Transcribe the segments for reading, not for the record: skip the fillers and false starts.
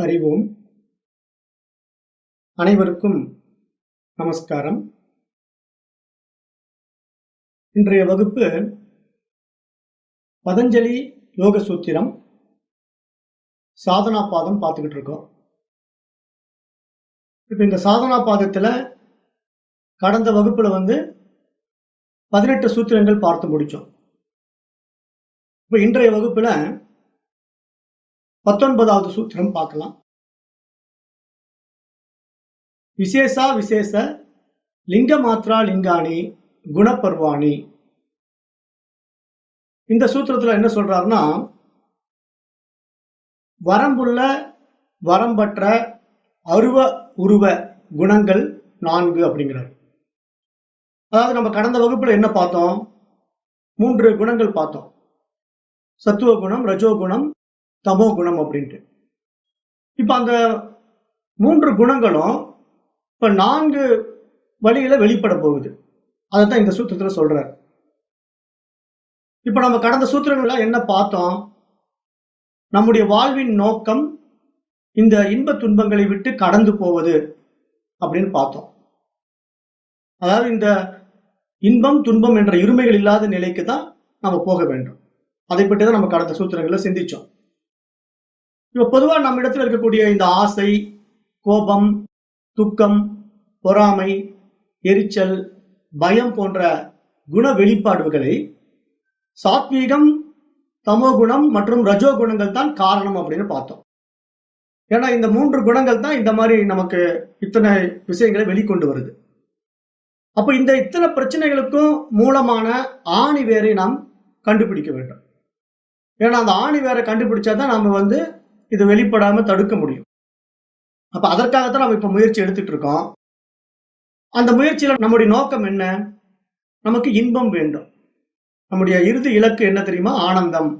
அறிவோம். அனைவருக்கும் நமஸ்காரம். இன்றைய வகுப்பு பதஞ்சலி யோக சூத்திரம் சாதனா பாதம் பார்த்துக்கிட்டு இருக்கோம். இப்ப இந்த சாதனா பாதத்துல கடந்த வகுப்புல 18 சூத்திரங்கள் பார்த்து முடிச்சோம். இப்ப இன்றைய வகுப்புல 19வது சூத்திரம் பார்க்கலாம். விசேஷா விசேஷ லிங்க மாத்ரா லிங்காணி குணப்பர்வாணி. இந்த சூத்திரத்துல என்ன சொல்றாருன்னா, வரம்புள்ள வரம்பற்ற அருவ உருவ குணங்கள் 4 அப்படிங்கிறார். அதாவது நம்ம கடந்த வகுப்புல என்ன பார்த்தோம்? 3 குணங்கள் பார்த்தோம். சத்துவ குணம், ரஜோகுணம், தமோ குணம் அப்படின்ட்டு. இப்ப அந்த 3 குணங்களும் இப்ப 4 வழியில வெளிப்பட போகுது. அதைத்தான் இந்த சூத்திரத்துல சொல்றார். இப்ப நம்ம கடந்த சூத்திரங்கள்ல என்ன பார்த்தோம்? நம்முடைய வாழ்வின் நோக்கம் இந்த இன்ப துன்பங்களை விட்டு கடந்து போவது அப்படின்னு பார்த்தோம். அதாவது இந்த இன்பம் துன்பம் என்ற இருமைகள் இல்லாத நிலைக்கு தான் நம்ம போக வேண்டும். அதை பற்றி தான் நம்ம கடந்த சூத்திரங்களை சிந்திச்சோம். இப்ப பொதுவா நம்ம இடத்துல இருக்கக்கூடிய இந்த ஆசை, கோபம், துக்கம், பொறாமை, எரிச்சல், பயம் போன்ற குண வெளிப்பாடுகளை சாத்வீகம், தமோகுணம் மற்றும் ரஜோகுணங்கள் தான் காரணம் அப்படின்னு பார்த்தோம். ஏன்னா இந்த 3 குணங்கள் தான் இந்த மாதிரி நமக்கு இத்தனை விஷயங்களை வெளிக்கொண்டு வருது. அப்ப இந்த இத்தனை பிரச்சனைகளுக்கும் மூலமான ஆணி வேரை நாம் கண்டுபிடிக்க வேண்டும். ஏன்னா அந்த ஆணி வேரை கண்டுபிடிச்சாதான் நாம இது வெளிப்படாம தடுக்க முடியும். அப்ப அதற்காகத்தான் நம்ம இப்ப முயற்சி எடுத்துட்டு இருக்கோம். அந்த முயற்சியில நம்முடைய நோக்கம் என்ன? நமக்கு இன்பம் வேண்டும். நம்முடைய இறுதி இலக்கு என்ன தெரியுமா? ஆனந்தம்.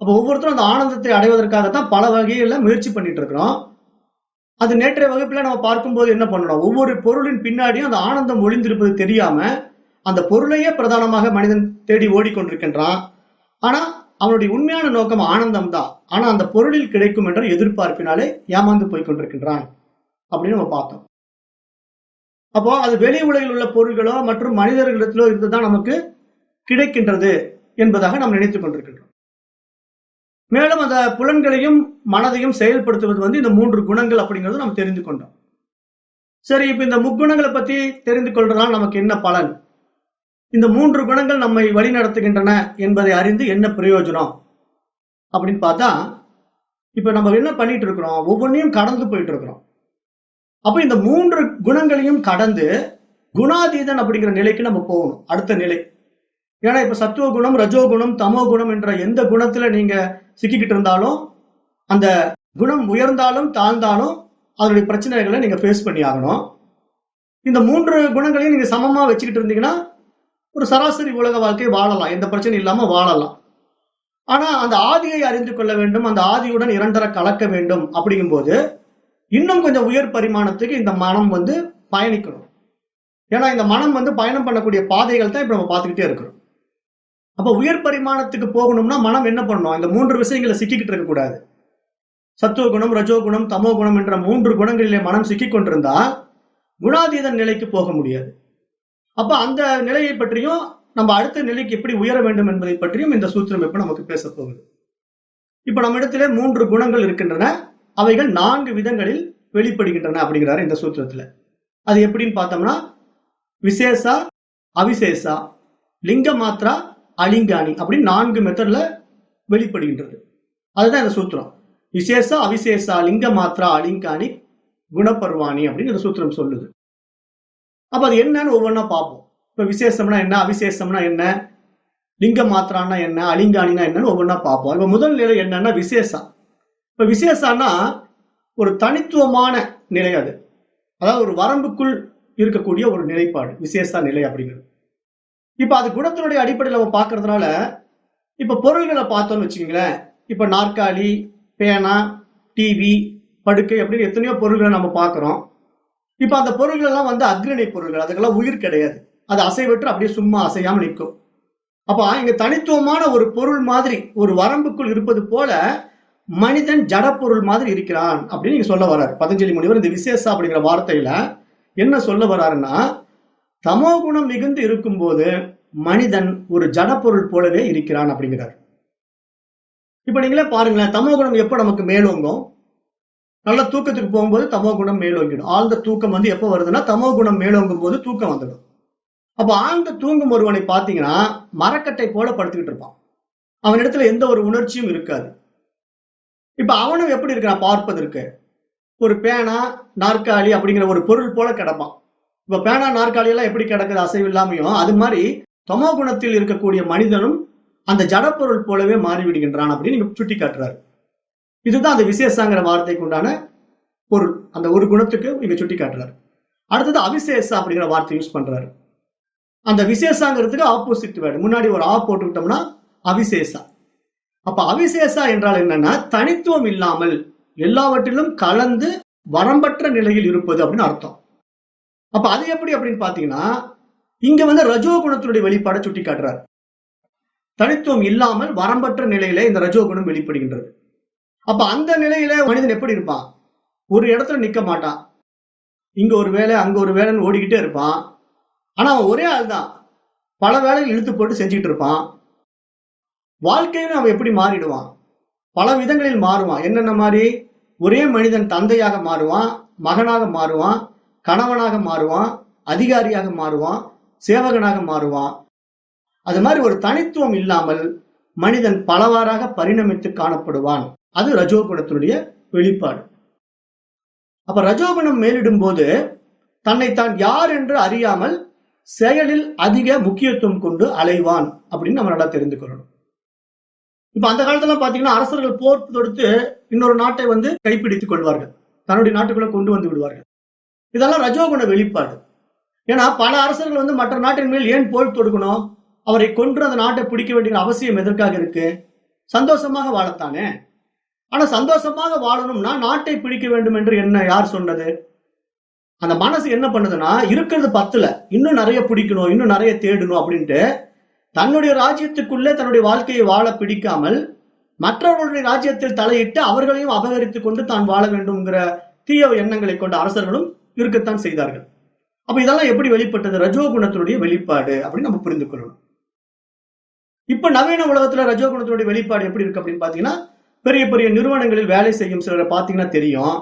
அப்ப ஒவ்வொருத்தரும் அந்த ஆனந்தத்தை அடைவதற்காகத்தான் பல வகையில முயற்சி பண்ணிட்டு இருக்கிறோம். அது நேற்றைய வகுப்புல நம்ம பார்க்கும்போது என்ன பண்ணணும்? ஒவ்வொரு பொருளின் பின்னாடியும் அந்த ஆனந்தம் ஒளிந்திருப்பது தெரியாம அந்த பொருளையே பிரதானமாக மனிதன் தேடி ஓடிக்கொண்டிருக்கின்றான். ஆனா அவனுடைய உண்மையான நோக்கம் ஆனந்தம் தான். ஆனா அந்த பொருளில் கிடைக்கும் என்ற எதிர்பார்ப்பினாலே ஏமாந்து போய் கொண்டிருக்கின்றான் அப்படின்னு நம்ம பார்த்தோம். அப்போ அது வெளி உலகில் உள்ள பொருள்களோ மற்றும் மனிதர்களிடத்திலோ இருந்துதான் நமக்கு கிடைக்கின்றது என்பதாக நாம் நினைத்துக் கொண்டிருக்கின்றோம். மேலும் அந்த புலன்களையும் மனதையும் செயல்படுத்துவது இந்த 3 குணங்கள் அப்படிங்கிறது நம்ம தெரிந்து கொண்டோம். சரி, இப்ப இந்த முக்குணங்களை பத்தி தெரிந்து கொள்றதுனால நமக்கு என்ன பலன்? இந்த 3 குணங்கள் நம்மை வழி நடத்துகின்றன என்பதை அறிந்து என்ன பிரயோஜனம் அப்படின்னு பார்த்தா, இப்ப நம்ம என்ன பண்ணிட்டு இருக்கிறோம்? ஒவ்வொன்றையும் கடந்து போயிட்டு இருக்கிறோம். அப்ப இந்த 3 குணங்களையும் கடந்து குணாதீதன் அப்படிங்கிற நிலைக்கு நம்ம போகணும். அடுத்த நிலை. ஏன்னா இப்ப சத்துவ குணம், ரஜோகுணம், தமோ குணம் என்ற எந்த குணத்துல நீங்க சிக்கிக்கிட்டு இருந்தாலும், அந்த குணம் உயர்ந்தாலும் தாழ்ந்தாலும் அதனுடைய பிரச்சனைகளை நீங்க ஃபேஸ் பண்ணி ஆகணும். இந்த 3 குணங்களையும் நீங்க சமமா வச்சுக்கிட்டு இருந்தீங்கன்னா ஒரு சராசரி உலக வாழ்க்கை வாழலாம், எந்த பிரச்சனையும் இல்லாம வாழலாம். ஆனா அந்த ஆதியை அறிந்து கொள்ள வேண்டும், அந்த ஆதியுடன் இரண்டரை கலக்க வேண்டும். அப்படிங்கும் போது இன்னும் கொஞ்சம் உயர் பரிமாணத்துக்கு இந்த மனம் பயணிக்கணும். ஏன்னா இந்த மனம் பயணம் பண்ணக்கூடிய பாதைகள் தான் இப்ப நம்ம பார்த்துக்கிட்டே இருக்கிறோம். அப்ப உயர் பரிமாணத்துக்கு போகணும்னா மனம் என்ன பண்ணணும்? இந்த 3 விஷயங்களை சிக்கிக்கிட்டு இருக்க கூடாது. சத்துவ குணம், ரஜோகுணம், தமோ குணம் என்ற 3 குணங்களிலே மனம் சிக்கிக் கொண்டிருந்தா குணாதீதன் நிலைக்கு போக முடியாது. அப்ப அந்த நிலையை பற்றியும் நம்ம அடுத்த நிலைக்கு எப்படி உயர வேண்டும் என்பதை பற்றியும் இந்த சூத்திரம் இப்ப நமக்கு பேச போகுது. இப்ப நம்ம இடத்துல 3 குணங்கள் இருக்கின்றன. அவைகள் 4 விதங்களில் வெளிப்படுகின்றன அப்படிங்கிறாரு இந்த சூத்திரத்துல. அது எப்படின்னு பார்த்தோம்னா, விசேஷா, அவிசேஷா, லிங்க மாத்ரா, அலிங்காணி அப்படின்னு 4 மெத்தட்ல வெளிப்படுகின்றது. அதுதான் இந்த சூத்திரம். விசேஷா, அவிசேஷா, லிங்க மாத்ரா, அலிங்காணி, குணப்பர்வாணி அப்படின்னு இந்த சூத்திரம் சொல்லுது. அப்ப அது என்னன்னு ஒவ்வொன்றா பார்ப்போம். இப்ப விசேஷம்னா என்ன, அவிசேஷம்னா என்ன, லிங்க மாத்திரான்னா என்ன, அலிங்காணினா என்னன்னு ஒவ்வொன்றா பார்ப்போம். இப்ப முதல் நிலை என்னன்னா விசேஷா. இப்ப விசேஷான்னா ஒரு தனித்துவமான நிலை. அது அதாவது ஒரு வரம்புக்குள் இருக்கக்கூடிய ஒரு நிலைப்பாடு விசேஷா நிலை அப்படிங்கிறது. இப்ப அது குணத்தினுடைய அடிப்படையில் நம்ம பார்க்கறதுனால, இப்ப பொருள்களை பார்த்தோம்னு வச்சுக்கீங்களேன். இப்ப நாற்காலி, பேனா, டிவி, படுக்கை அப்படின்னு எத்தனையோ பொருள்களை நம்ம பார்க்கிறோம். இப்ப அந்த பொருள்கள் எல்லாம் அக்ரணி பொருள்கள், அதுக்கெல்லாம் உயிர் கிடையாது. அது அசைவற்று அப்படியே சும்மா அசையாம நிற்கும். அப்ப இங்க தனித்துவமான ஒரு பொருள் மாதிரி ஒரு வரம்புக்குள் இருப்பது போல மனிதன் ஜடப்பொருள் மாதிரி இருக்கிறான் அப்படின்னு நீங்க சொல்ல வர்றாரு பதஞ்சலி முனிவர். இந்த விசேஷா அப்படிங்கிற வார்த்தையில என்ன சொல்ல வர்றாருன்னா, தமோ குணம் மிகுந்து இருக்கும்போது மனிதன் ஒரு ஜடப்பொருள் போலவே இருக்கிறான் அப்படிங்கிறார். இப்ப நீங்களே பாருங்களேன், தமோ குணம் எப்ப நமக்கு மேலோங்கும்? நல்ல தூக்கத்துக்கு போகும்போது தமோ குணம் மேலோங்கிடும். ஆழ்ந்த தூக்கம் வந்து எப்ப வருதுன்னா தமோ குணம் மேலோங்கும் போது தூக்கம் வந்துடும். அப்ப ஆழ்ந்த தூங்கும் ஒருவனை பாத்தீங்கன்னா மரக்கட்டை போல படுத்துக்கிட்டு இருப்பான். அவனிடத்துல எந்த ஒரு உணர்ச்சியும் இருக்காது. இப்ப அவனும் எப்படி இருக்கிறான் பார்ப்பதற்கு? ஒரு பேனா நாற்காலி அப்படிங்கிற ஒரு பொருள் போல கிடப்பான். இப்ப பேனா நாற்காலி எல்லாம் எப்படி கிடக்குது அசைவு இல்லாமையும், அது மாதிரி தமோ குணத்தில் இருக்கக்கூடிய மனிதனும் அந்த ஜடப்பொருள் போலவே மாறிவிடுகின்றான் அப்படின்னு நீங்க சுட்டி காட்டுறாரு. இதுதான் அந்த விசேஷங்கிற வார்த்தைக்கு உண்டான பொருள். அந்த ஒரு குணத்துக்கு இங்க சுட்டி காட்டுறாரு. அடுத்தது அவிசேஷ அப்படிங்கிற வார்த்தை யூஸ் பண்றாரு. அந்த விசேஷங்கிறதுக்கு ஆப்போசிட் வேர்டு, முன்னாடி ஒரு ஆ போட்டுக்கிட்டோம்னா அவிசேஷா. அப்ப அவிசேஷா என்றால் என்னன்னா தனித்துவம் இல்லாமல் எல்லாவற்றிலும் கலந்து வரம்பற்ற நிலையில் இருப்பது அப்படின்னு அர்த்தம். அப்ப அது எப்படி அப்படின்னு பாத்தீங்கன்னா, இங்க வந்து ரஜோகுணத்தினுடைய வெளிப்பாடை சுட்டி காட்டுறார். தனித்துவம் இல்லாமல் வரம்பற்ற நிலையில இந்த ரஜோகுணம் வெளிப்படுகின்றது. அப்ப அந்த நிலையில மனிதன் எப்படி இருப்பான்? ஒரு இடத்துல நிக்க மாட்டான். இங்க ஒரு வேலை அங்க ஒரு வேலைன்னு ஓடிக்கிட்டே இருப்பான். ஆனா அவன் ஒரே ஆள் தான், பல வேலைகள் இழுத்து போட்டு செஞ்சுட்டு இருப்பான். வாழ்க்கையிலும் அவன் எப்படி மாறிடுவான்? பல விதங்களில் மாறுவான். என்னென்ன மாதிரி? ஒரே மனிதன் தந்தையாக மாறுவான், மகனாக மாறுவான், கணவனாக மாறுவான், அதிகாரியாக மாறுவான், சேவகனாக மாறுவான். அது மாதிரி ஒரு தனித்துவம் இல்லாமல் மனிதன் பலவாறாக பரிணமித்து காணப்படுவான். அது ரஜோகுணத்தினுடைய வெளிப்பாடு. அப்ப ரஜோகுணம் மேலிடும் போது தன்னை தான் யார் என்று அறியாமல் செயலில் அதிக முக்கியத்துவம் கொண்டு அலைவான் அப்படின்னு நம்ம நல்லா தெரிந்து கொள்ளணும். இப்ப அந்த காலத்துல பாத்தீங்கன்னா அரசர்கள் போர் தொடுத்து இன்னொரு நாட்டை வந்து கைப்பிடித்துக் கொள்வார்கள், தன்னுடைய நாட்டுக்குள்ள கொண்டு வந்து விடுவார்கள். இதெல்லாம் ரஜோகுண வெளிப்பாடு. ஏன்னா பல அரசர்கள் வந்து மற்ற நாட்டின் மேல் ஏன் போர் தொடுக்கணும்? அவரை கொன்று அந்த நாட்டை பிடிக்க வேண்டிய அவசியம் எதற்காக இருக்கு? சந்தோஷமாக வாழத்தானே. ஆனா சந்தோஷமாக வாழணும்னா நாட்டை பிடிக்க வேண்டும் என்று என்ன யார் சொன்னது? அந்த மனசு என்ன பண்ணுதுன்னா, இருக்கிறது பத்துல இன்னும் நிறைய பிடிக்கணும், இன்னும் நிறைய தேடணும் அப்படின்ட்டு தன்னுடைய ராஜ்யத்துக்குள்ளே தன்னுடைய வாழ்க்கையை வாழ பிடிக்காமல் மற்றவர்களுடைய ராஜ்யத்தில் தலையிட்டு அவர்களையும் அபகரித்துக் கொண்டு தான் வாழ வேண்டும்ங்கிற தீய எண்ணங்களை கொண்ட அரசர்களும் இருக்கத்தான் செய்தார்கள். அப்ப இதெல்லாம் எப்படி வெளிப்பட்டது? ரஜோகுணத்தினுடைய வெளிப்பாடு அப்படின்னு நம்ம புரிந்து கொள்ளணும். இப்ப நவீன உலகத்துல ரஜோகுணத்தினுடைய வெளிப்பாடு எப்படி இருக்கு அப்படின்னு பாத்தீங்கன்னா, பெரிய பெரிய நிறுவனங்களில் வேலை செய்யும் சிலரை பாத்தீங்கன்னா தெரியும்,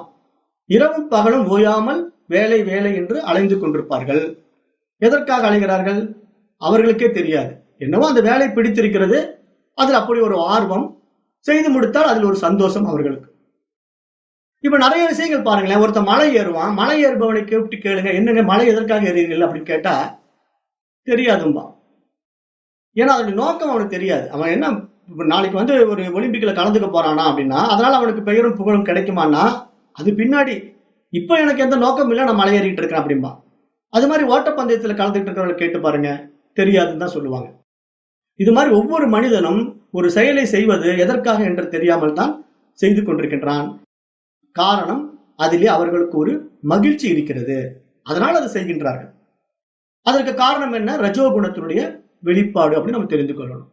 இரவும் பகலும் ஓயாமல் வேலை வேலை என்று அலைந்து கொண்டிருப்பார்கள். எதற்காக அலைகிறார்கள்? அவர்களுக்கே தெரியாது. என்னவோ அந்த வேலை பிடித்திருக்கிறது, அதில் அப்படி ஒரு ஆர்வம், செய்து முடித்தால் அதில் ஒரு சந்தோஷம் அவர்களுக்கு. இப்ப நிறைய விஷயங்கள் பாருங்களேன். ஒருத்தன் மலை ஏறுவான், மலை ஏறுபவனை கேட்டு கேளுங்க, என்னங்க மலை எதற்காக ஏறுறீர்கள் அப்படின்னு கேட்டா தெரியாதும்பா. ஏன்னா அதனுடைய நோக்கம் அவனுக்கு தெரியாது. அவன் என்ன நாளைக்கு வந்து ஒரு ஒலிம்பிக்ல கலந்துக்க போறானா அப்படின்னா அதனால அவனுக்கு பெயரும் புகழும் கிடைக்குமானா அது பின்னாடி. இப்ப எனக்கு எந்த நோக்கம் இல்லை, நான் மலை ஏறிட்டு இருக்கேன் அப்படின்பா. அது மாதிரி ஓட்டப்பந்தயத்துல கலந்துட்டு இருக்கிறவங்களை கேட்டு பாருங்க, தெரியாதுன்னு தான் சொல்லுவாங்க. இது மாதிரி ஒவ்வொரு மனிதனும் ஒரு செயலை செய்வது எதற்காக என்று தெரியாமல் தான் செய்து கொண்டிருக்கின்றான். காரணம், அதிலே அவர்களுக்கு ஒரு மகிழ்ச்சி இருக்கிறது, அதனால் அதை செய்கின்றார்கள். அதற்கு காரணம் என்ன? ரஜோகுணத்தினுடைய வெளிப்பாடு அப்படின்னு நம்ம தெரிந்து கொள்ளணும்.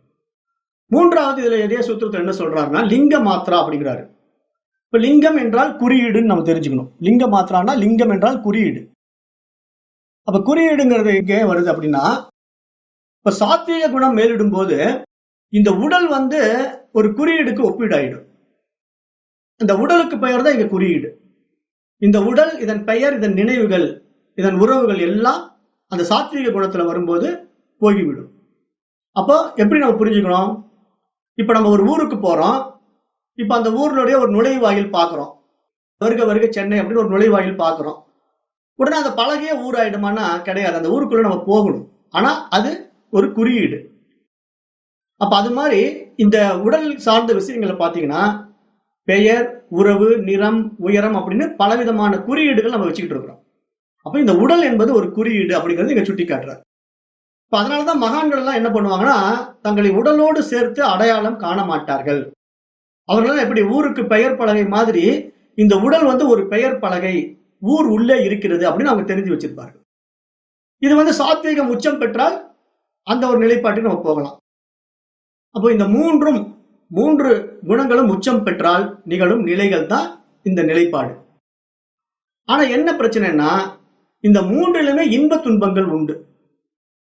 மூன்றாவது இதுல எதே சூத்திரத்தில் என்ன சொல்றாருன்னா லிங்க மாத்திரா அப்படிங்கிறாரு. இப்ப லிங்கம் என்றால் குறியீடுன்னு நம்ம தெரிஞ்சுக்கணும். லிங்க மாத்திரானா லிங்கம் என்றால் குறியீடு. அப்ப குறியீடுங்கிறது எங்கே வருது அப்படின்னா, இப்ப சாத்வீக குணம் மேலிடும் போது இந்த உடல் வந்து ஒரு குறியீடுக்கு ஒப்பீடாயிடும். இந்த உடலுக்கு பெயர் தான் இங்க குறியீடு. இந்த உடல், இதன் பெயர், இதன் நினைவுகள், இதன் உறவுகள் எல்லாம் அந்த சாத்வீக குணத்துல வரும்போது போய்விடும். அப்போ எப்படி நம்ம புரிஞ்சுக்கணும்? இப்ப நம்ம ஒரு ஊருக்கு போறோம். இப்ப அந்த ஊருடைய ஒரு நுழைவாயில் பாக்குறோம். வருக வருக சென்னை அப்படின்னு ஒரு நுழைவாயில் பாக்குறோம். உடனே அந்த பழகிய ஊர் ஆயிடுமானா கிடையாது. அந்த ஊருக்குள்ள நம்ம போகணும். ஆனா அது ஒரு குறியீடு. அப்ப அது மாதிரி இந்த உடல் சார்ந்த விஷயங்களை பாத்தீங்கன்னா பெயர், உறவு, நிறம், உயரம் அப்படின்னு பலவிதமான குறியீடுகள் நம்ம வச்சுக்கிட்டு இருக்கிறோம். அப்ப இந்த உடல் என்பது ஒரு குறியீடு அப்படிங்கிறது இங்க சுட்டி காட்டுறாரு. இப்ப அதனாலதான் மகான்கள் எல்லாம் என்ன பண்ணுவாங்கன்னா தங்களை உடலோடு சேர்த்து அடையாளம் காண மாட்டார்கள். அவர்கள் எப்படி ஊருக்கு பெயர் பலகை மாதிரி இந்த உடல் வந்து ஒரு பெயர் பலகை, ஊர் உள்ளே இருக்கிறது அப்படின்னு அவங்க தெரிஞ்சு வச்சிருப்பார்கள். இது வந்து சாத்வீகம் உச்சம் பெற்றால் அந்த ஒரு நிலைப்பாட்டுக்கு நம்ம போகலாம். அப்போ இந்த மூன்றும் மூன்று குணங்களும் உச்சம் பெற்றால் நிகழும் நிலைகள் தான் இந்த நிலைப்பாடு. ஆனா என்ன பிரச்சனைன்னா, இந்த மூன்றிலுமே இன்ப துன்பங்கள் உண்டு.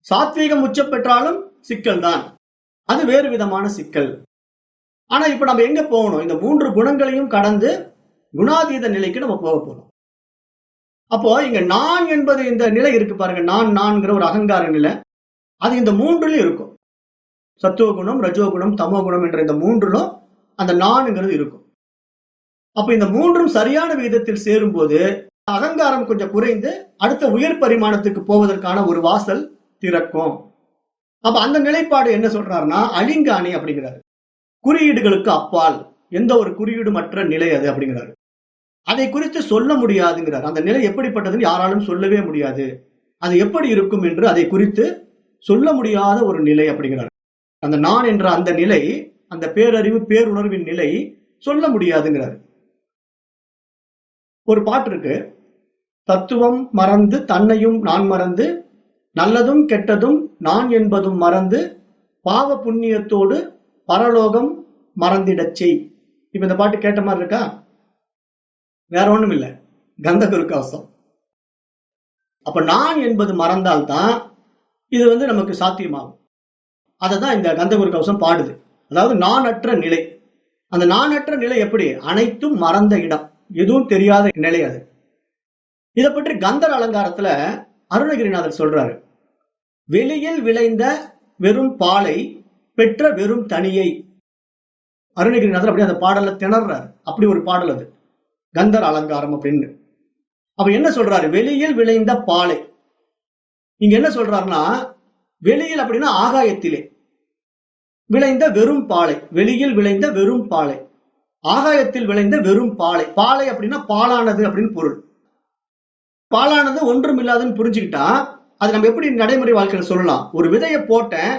சாத்வீகம் உச்சம் பெற்றாலும் சிக்கல் தான், அது வேறு விதமான சிக்கல். ஆனா இப்ப நம்ம எங்க போகணும்? இந்த மூன்று குணங்களையும் கடந்து குணாதீத நிலைக்கு நம்ம போக போறோம். அப்போ இங்க நான் என்பது இந்த நிலை இருக்கு பாருங்க, நான்கிற ஒரு அகங்கார நிலை, அது இந்த மூன்றுலயும் இருக்கும். சத்துவகுணம், ரஜோகுணம், தமோகுணம் என்ற இந்த மூன்றுலும் அந்த நான்ங்கிறது இருக்கும். அப்ப இந்த மூன்றும் சரியான விகிதத்தில் சேரும் போது அகங்காரம் கொஞ்சம் குறைந்து அடுத்த உயர் பரிமாணத்துக்கு போவதற்கான ஒரு வாசல் திறக்கும். அப்ப அந்த நிலைப்பாடு என்ன சொல்றாருன்னா அலிங்காணி அப்படிங்கிறாரு. குறியீடுகளுக்கு அப்பால் எந்த ஒரு குறியீடுமற்ற நிலை அது அப்படிங்கிறாரு. அதை குறித்து சொல்ல முடியாதுங்கிறார். அந்த நிலை எப்படிப்பட்டதுன்னு யாராலும் சொல்லவே முடியாது. அது எப்படி இருக்கும் என்று அதை குறித்து சொல்ல முடியாத ஒரு நிலை அப்படிங்கிறார். அந்த நான் என்ற அந்த நிலை, அந்த பேரறிவு பேருணர்வின் நிலை சொல்ல முடியாதுங்கிறார். ஒரு பாட்டு இருக்கு, தத்துவம் மறந்து தன்னையும் நான் மறந்து நல்லதும் கெட்டதும் நான் என்பதும் மறந்து பாவ புண்ணியத்தோடு பரலோகம் மறந்திடச் செய். இப்ப இந்த பாட்டு கேட்ட மாதிரி இருக்கா? வேற ஒண்ணும் இல்லை, கந்தகுரு கவசம். அப்ப நான் என்பது மறந்தால்தான் இது நமக்கு சாத்தியமாகும். அததான் இந்த கந்தகுரு கவசம் பாடுது. அதாவது நானற்ற நிலை. அந்த நானற்ற நிலை எப்படி? அனைத்தும் மறந்த இடம், எதுவும் தெரியாத நிலை அது. இதை பற்றி கந்தர் அலங்காரத்துல அருணகிரிநாதர் சொல்றாரு, வெளியில் விளைந்த வெறும் பாலை பெற்ற வெறும் தனியை. அருணகிரிநாதர் அப்படி அந்த பாடல திணறாரு. அப்படி ஒரு பாடல் அது, கந்தர் அலங்காரம் அப்படின்னு. அப்ப என்ன சொல்றாரு? வெளியில் விளைந்த பாலை. இங்க என்ன சொல்றாருன்னா, வெளியில் அப்படின்னா ஆகாயத்திலே விளைந்த வெறும் பாலை, வெளியில் விளைந்த வெறும் பாலை, ஆகாயத்தில் விளைந்த வெறும் பாலை. பாலை அப்படின்னா பாலானது அப்படின்னு பொருள். பாலானது ஒன்றும் இல்லாதுன்னு புரிஞ்சுக்கிட்டா அது நம்ம எப்படி நடைமுறை வாழ்க்கையில சொல்லலாம்? ஒரு விதையை போட்டேன்,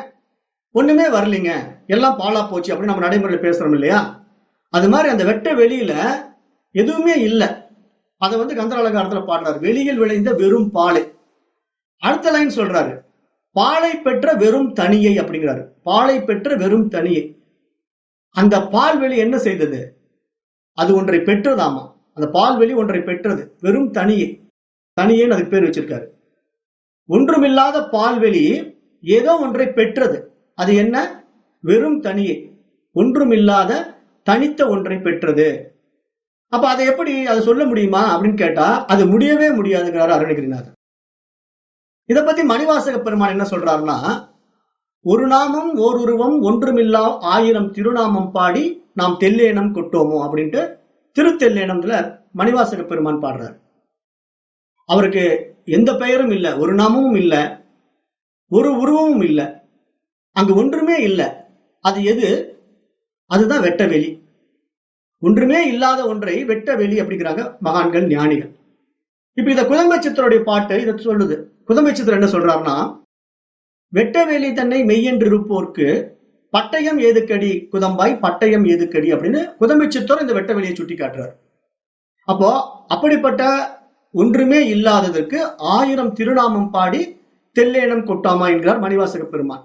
ஒண்ணுமே வரலைங்க, எல்லாம் பாலா போச்சு அப்படின்னு நம்ம நடைமுறையில பேசுறோம் இல்லையா? அது மாதிரி அந்த வெட்ட வெளியில எதுவுமே இல்லை. அதை கந்தர் அலங்காரத்துல பாடுறாரு, வெளியில் விளைந்த வெறும் பாலை. அடுத்த லைன் சொல்றாரு, பாலை பெற்ற வெறும் தனியை அப்படிங்கிறாரு. பாலை பெற்ற வெறும் தனியை. அந்த பால்வெளி என்ன செய்தது? அது ஒன்றை பெற்றதாமா. அந்த பால்வெளி ஒன்றை பெற்றது, வெறும் தனியை. தனியேன்னு அதுக்கு பேர் வச்சிருக்காரு. ஒன்றுமில்லாத பால்வெளி ஏதோ ஒன்றை பெற்றது. அது என்ன? வெறும் தனியை, ஒன்றுமில்லாத தனித்த ஒன்றை பெற்றது. அப்ப அதை எப்படி அதை சொல்ல முடியுமா அப்படின்னு கேட்டா அது முடியவே முடியாதுங்கிறாரு அருணகிரிநாதர். இதை பத்தி மணிவாசக பெருமான் என்ன சொல்றாருன்னா, ஒரு நாமம் ஓர் உருவம் ஒன்றுமில்லா ஆயிரம் திருநாமம் பாடி நாம் தெல்லேனம் கொட்டோமோ அப்படின்ட்டு திருத்தெல்லேனம்ல மணிவாசக பெருமான் பாடுறாரு. அவருக்கு எந்த பெயரும் இல்லை, ஒரு நாமமும் இல்லை, ஒரு உருவமும் இல்லை, அங்கு ஒன்றுமே இல்லை. அது எது? அதுதான் வெட்ட வெளி. ஒன்றுமே இல்லாத ஒன்றை வெட்ட வெளி அப்படிங்கிறாங்க மகான்கள், ஞானிகள். இப்ப இத குதம்பை சித்தருடைய பாட்டு இதை சொல்லுது. குதம்பை சித்தர் என்ன சொல்றாருன்னா, வெட்டவேலி தன்னை மெய்யென்று இருப்போர்க்கு பட்டயம் ஏதுக்கடி குதம்பாய் பட்டயம் ஏதுக்கடி அப்படின்னு குதம்பை சித்தர் இந்த வெட்டவெளியை சுட்டி காட்டுறார். அப்போ அப்படிப்பட்ட ஒன்றுமே இல்லாததற்கு 1000 திருநாமம் பாடி தெல்லேனம் கொட்டாமா என்கிறார் மணிவாசக பெருமான்.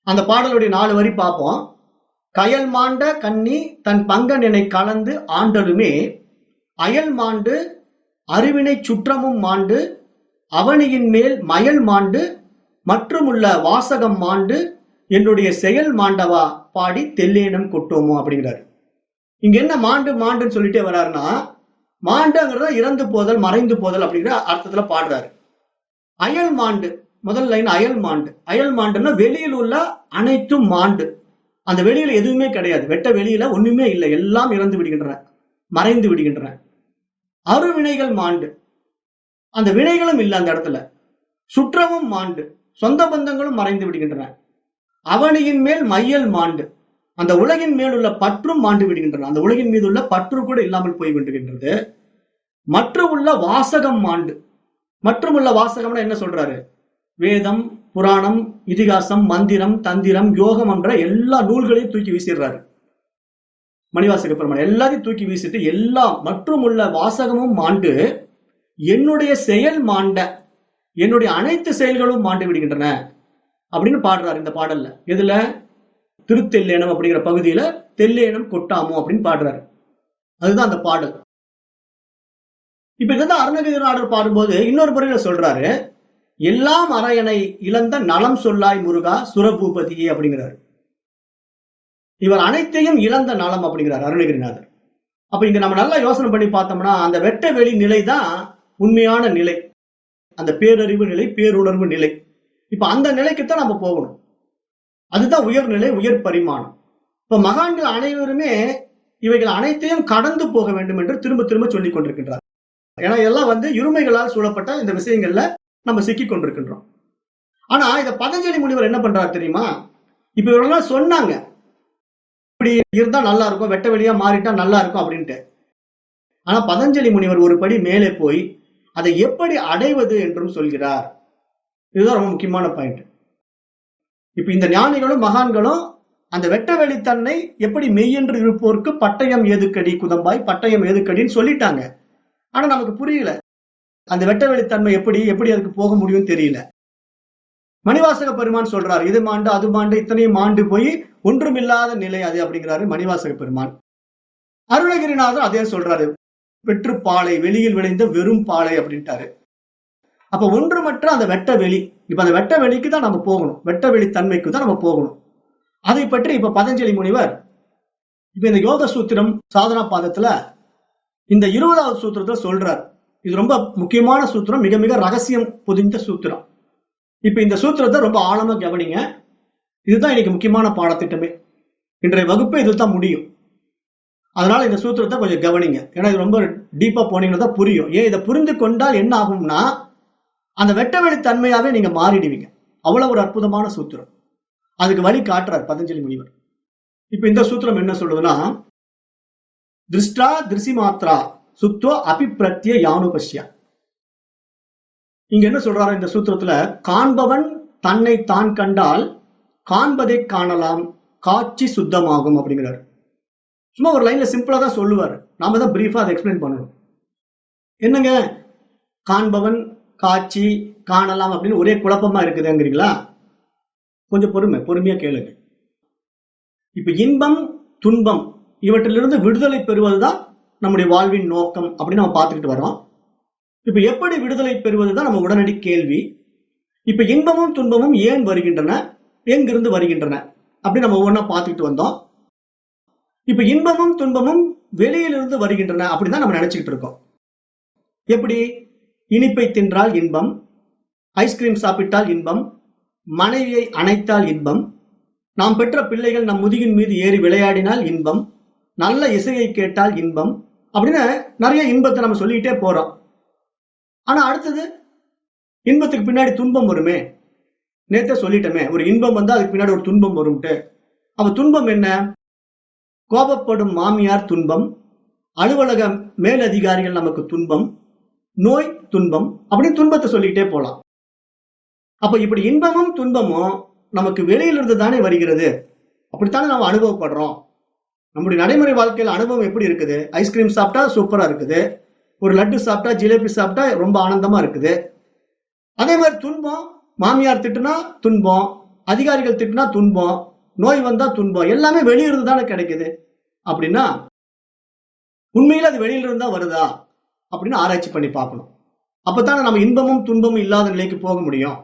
அந்த பாடலுடைய 4 வரி பார்ப்போம். கயல் மாண்ட கண்ணி தன் பங்கனினை கலந்து ஆண்டலுமே அயல் மாண்டு அறிவினை சுற்றமும் மாண்டு அவனியின் மேல் மயல் மாண்டு மற்றுமுள்ள வாசகம் மாண்டு என்னுடைய செயல் மாண்டவா பாடி தெல்லேனம் கொட்டோமோ அப்படிங்கிறாரு. இங்க என்ன மாண்டு மாண்டுன்னு சொல்லிட்டே வர்றாருன்னா, மாண்டுங்கிறத இறந்து போதல் மறைந்து போதல் அப்படிங்கிற அர்த்தத்துல பாடுறாரு. அயல் மாண்டு, முதல் லைன் அயல் மாண்டு. அயல் மாண்டுன்னா வெளியில் உள்ள அனைத்தும் மாண்டு. அந்த வெளியில எதுவுமே கிடையாது, வெட்ட வெளியில ஒண்ணுமே இல்லை, எல்லாம் இறந்து விடுகின்றன, மறைந்து விடுகின்றன. அருவினைகள் மாண்டு, அந்த வினைகளும் இல்லை அந்த இடத்துல. சுற்றமும் மாண்டு, சொந்த பந்தங்களும் மறைந்து விடுகின்றன. அவனியின் மேல் மையல் மாண்டு, அந்த உலகின் மேல் உள்ள பற்றும் மாண்டு விடுகின்றன, அந்த உலகின் மீது உள்ள பற்று கூட இல்லாமல் போய் விடுகின்றது. மற்றும் உள்ள வாசகம் மாண்டு. மற்றும் உள்ள வாசகம்னா என்ன சொல்றாரு? வேதம், புராணம், இதிகாசம், மந்திரம், தந்திரம், யோகம் என்ற எல்லா நூல்களையும் தூக்கி வீசிடுறாரு மணிவாசக பெருமான். எல்லாத்தையும் தூக்கி வீசிட்டு எல்லாம் மற்றும் உள்ள வாசகமும் மாண்டு என்னுடைய செயல் மாண்ட, என்னுடைய அனைத்து செயல்களும் மாண்டு விடுகின்றன அப்படின்னு பாடுறாரு இந்த பாடல்ல. எதுல? திருத்தெல்லேனம் அப்படிங்கிற பகுதியில தெல்லேனம் கொட்டாமோ அப்படின்னு பாடுறாரு. அதுதான் அந்த பாடல். இப்ப இதுதான் அருணகிரிநாதர் பாடும்போது இன்னொரு முறையில சொல்றாரு, எல்லாம் அரையனை இழந்த நலம் சொல்லாய் முருகா சுரபூபதியே அப்படிங்கிறாரு. இவர் அனைத்தையும் இழந்த நலம் அப்படிங்கிறார் அருணகிரிநாதர். அப்ப இங்க நம்ம நல்லா யோசனை பண்ணி பார்த்தோம்னா அந்த வெட்ட வெளி நிலை தான் உண்மையான நிலை, அந்த பேரறிவு நிலை, பேருணர்வு நிலை. இப்ப அந்த நிலைக்குத்தான் நம்ம போகணும். அதுதான் உயர்நிலை, உயர் பரிமாணம். இப்ப மகான்கள் அனைவருமே இவைகள் அனைத்தையும் கடந்து போக வேண்டும் என்று திரும்ப திரும்ப சொல்லிக் கொண்டிருக்கின்றார். ஏன்னா இதெல்லாம் இருமைகளால் சூழப்பட்ட இந்த விஷயங்கள்ல நம்ம சிக்கி கொண்டிருக்கின்றோம். ஆனா இத பதஞ்சலி முனிவர் என்ன பண்றாரு தெரியுமா? இப்ப இவரெல்லாம் சொன்னாங்க, இப்படி இருந்தா நல்லா இருக்கும், வெட்ட வெளியா மாறிட்டா நல்லா இருக்கும் அப்படின்ட்டு. ஆனா பதஞ்சலி முனிவர் ஒரு படி மேலே போய் அதை எப்படி அடைவது என்றும் சொல்கிறார். இதுதான் ரொம்ப முக்கியமான பாயிண்ட். இப்ப இந்த ஞானிகளும் மகான்களும் அந்த வெட்ட வெளித்தன்மை எப்படி மெய்யென்று இருப்போருக்கு பட்டயம் ஏதுக்கடி குதம்பாய் பட்டயம் ஏதுக்கடின்னு சொல்லிட்டாங்க. ஆனா நமக்கு புரியல அந்த வெட்ட வெளித்தன்மை எப்படி அதுக்கு போக முடியும்னு தெரியல. மணிவாசக பெருமான் சொல்றாரு, இது மாண்டு அது மாண்டு இத்தனையும் மாண்டு போய் ஒன்றுமில்லாத நிலை அது அப்படிங்கிறாரு மணிவாசக பெருமான். அருணகிரிநாதர் அதே சொல்றாரு, வெற்று பாலை, வெளியில் விளைந்த வெறும் பாலை அப்படின்ட்டாரு. அப்ப ஒன்றுமற்ற அந்த வெட்ட வெளி, இப்ப அந்த வெட்ட வெளிக்கு தான் நம்ம போகணும், வெட்ட வெளி தன்மைக்கு தான் நம்ம போகணும். அதை பற்றி இப்ப பதஞ்சலி முனிவர் இப்ப இந்த யோக சூத்திரம் சாதனா பாதத்துல இந்த 20வது சூத்திரத்தை சொல்றார். இது ரொம்ப முக்கியமான சூத்திரம், மிக மிக ரகசியம் பொதிந்த சூத்திரம். இப்ப இந்த சூத்திரத்தை ரொம்ப ஆழமா கவனிங்க. இதுதான் இன்னைக்கு முக்கியமான பாடத்திட்டமே. இன்றைய வகுப்பு இதுதான் முடியும். அதனால இந்த சூத்திரத்தை கொஞ்சம் கவனிங்க. ஏன்னா இது ரொம்ப டீப்பா போனீங்கன்னா தான் புரியும். ஏன் இதை புரிந்து கொண்டால் என்ன ஆகும்னா அந்த வெட்டவெளி தன்மையாவே நீங்க மாறிடுவீங்க. அவ்வளவு ஒரு அற்புதமான சூத்திரம். அதுக்கு வழி காட்டுறார் பதஞ்சலி முனிவர். இப்ப இந்த சூத்திரம் என்ன சொல்லுதுன்னா, திருஷ்டா திருசி மாத்ரா சுத்தோ அபிப்பிரத்ய யானுபஷ்யா. இங்க என்ன சொல்றாரு இந்த சூத்திரத்துல, காண்பவன் தன்னை தான் கண்டால் காண்பதை காணலாம், காட்சி சுத்தமாகும் அப்படிங்கிறாரு. சும்மா ஒரு லைன்ல சிம்பிளா தான் சொல்லுவாரு, நாம தான் பிரீஃபா அதை எக்ஸ்பிளைன் பண்ணணும். என்னங்க காண்பவன் காட்சி காணலாம் அப்படின்னு ஒரே குழப்பமா இருக்குதுங்கிறீங்களா? கொஞ்சம் பொறுமையா கேளுங்க. இப்ப இன்பம் துன்பம் இவற்றிலிருந்து விடுதலை பெறுவதுதான் நம்முடைய வாழ்வின் நோக்கம் அப்படின்னு நம்ம பார்த்துக்கிட்டு வரோம். இப்ப எப்படி விடுதலை பெறுவதுதான் நம்ம உடனடி கேள்வி. இப்ப இன்பமும் துன்பமும் ஏன் வருகின்றன, எங்கிருந்து வருகின்றன அப்படின்னு நம்ம ஒவ்வொன்றா பார்த்துக்கிட்டு வந்தோம். இப்ப இன்பமும் துன்பமும் வெளியிலிருந்து வருகின்றன அப்படின்னு தான் நம்ம நினைச்சுக்கிட்டு இருக்கோம். எப்படி? இனிப்பை தின்றால் இன்பம், ஐஸ்கிரீம் சாப்பிட்டால் இன்பம், மனைவியை அணைத்தால் இன்பம், நாம் பெற்ற பிள்ளைகள் நம் முதுகின் மீது ஏறி விளையாடினால் இன்பம், நல்ல இசையை கேட்டால் இன்பம் அப்படின்னு நிறைய இன்பத்தை நம்ம சொல்லிக்கிட்டே போறோம். ஆனா அடுத்தது இன்பத்துக்கு பின்னாடி துன்பம் வருமே. நேத்தே சொல்லிட்டோமே, ஒரு இன்பம் வந்தா அதுக்கு பின்னாடி ஒரு துன்பம் வரும்ட்டு. அப்ப துன்பம் என்ன? கோபப்படும் மாமியார் துன்பம், அலுவலக மேலதிகாரிகள் நமக்கு துன்பம், நோய் துன்பம், அப்படின்னு துன்பத்தை சொல்லிக்கிட்டே போலாம். அப்ப இப்படி இன்பமும் துன்பமும் நமக்கு வெளியிலிருந்து தானே வருகிறது. அப்படித்தானே நம்ம அனுபவப்படுறோம். நம்முடைய நடைமுறை வாழ்க்கையில் அனுபவம் எப்படி இருக்குது? ஐஸ்கிரீம் சாப்பிட்டா சூப்பரா இருக்குது, ஒரு லட்டு சாப்பிட்டா ஜிலேபி சாப்பிட்டா ரொம்ப ஆனந்தமா இருக்குது. அதே மாதிரி துன்பம், மாமியார் திட்டுனா துன்பம், அதிகாரிகள் திட்டுனா துன்பம், நோய் வந்தா துன்பம், எல்லாமே வெளியிருந்து தானே கிடைக்குது. அப்படின்னா உண்மையில அது வெளியிலிருந்து தான் வருதா அப்படின்னு ஆராய்ச்சி பண்ணி பார்க்கணும். அப்பதானே நம்ம இன்பமும் துன்பமும் இல்லாத நிலைக்கு போக முடியும்.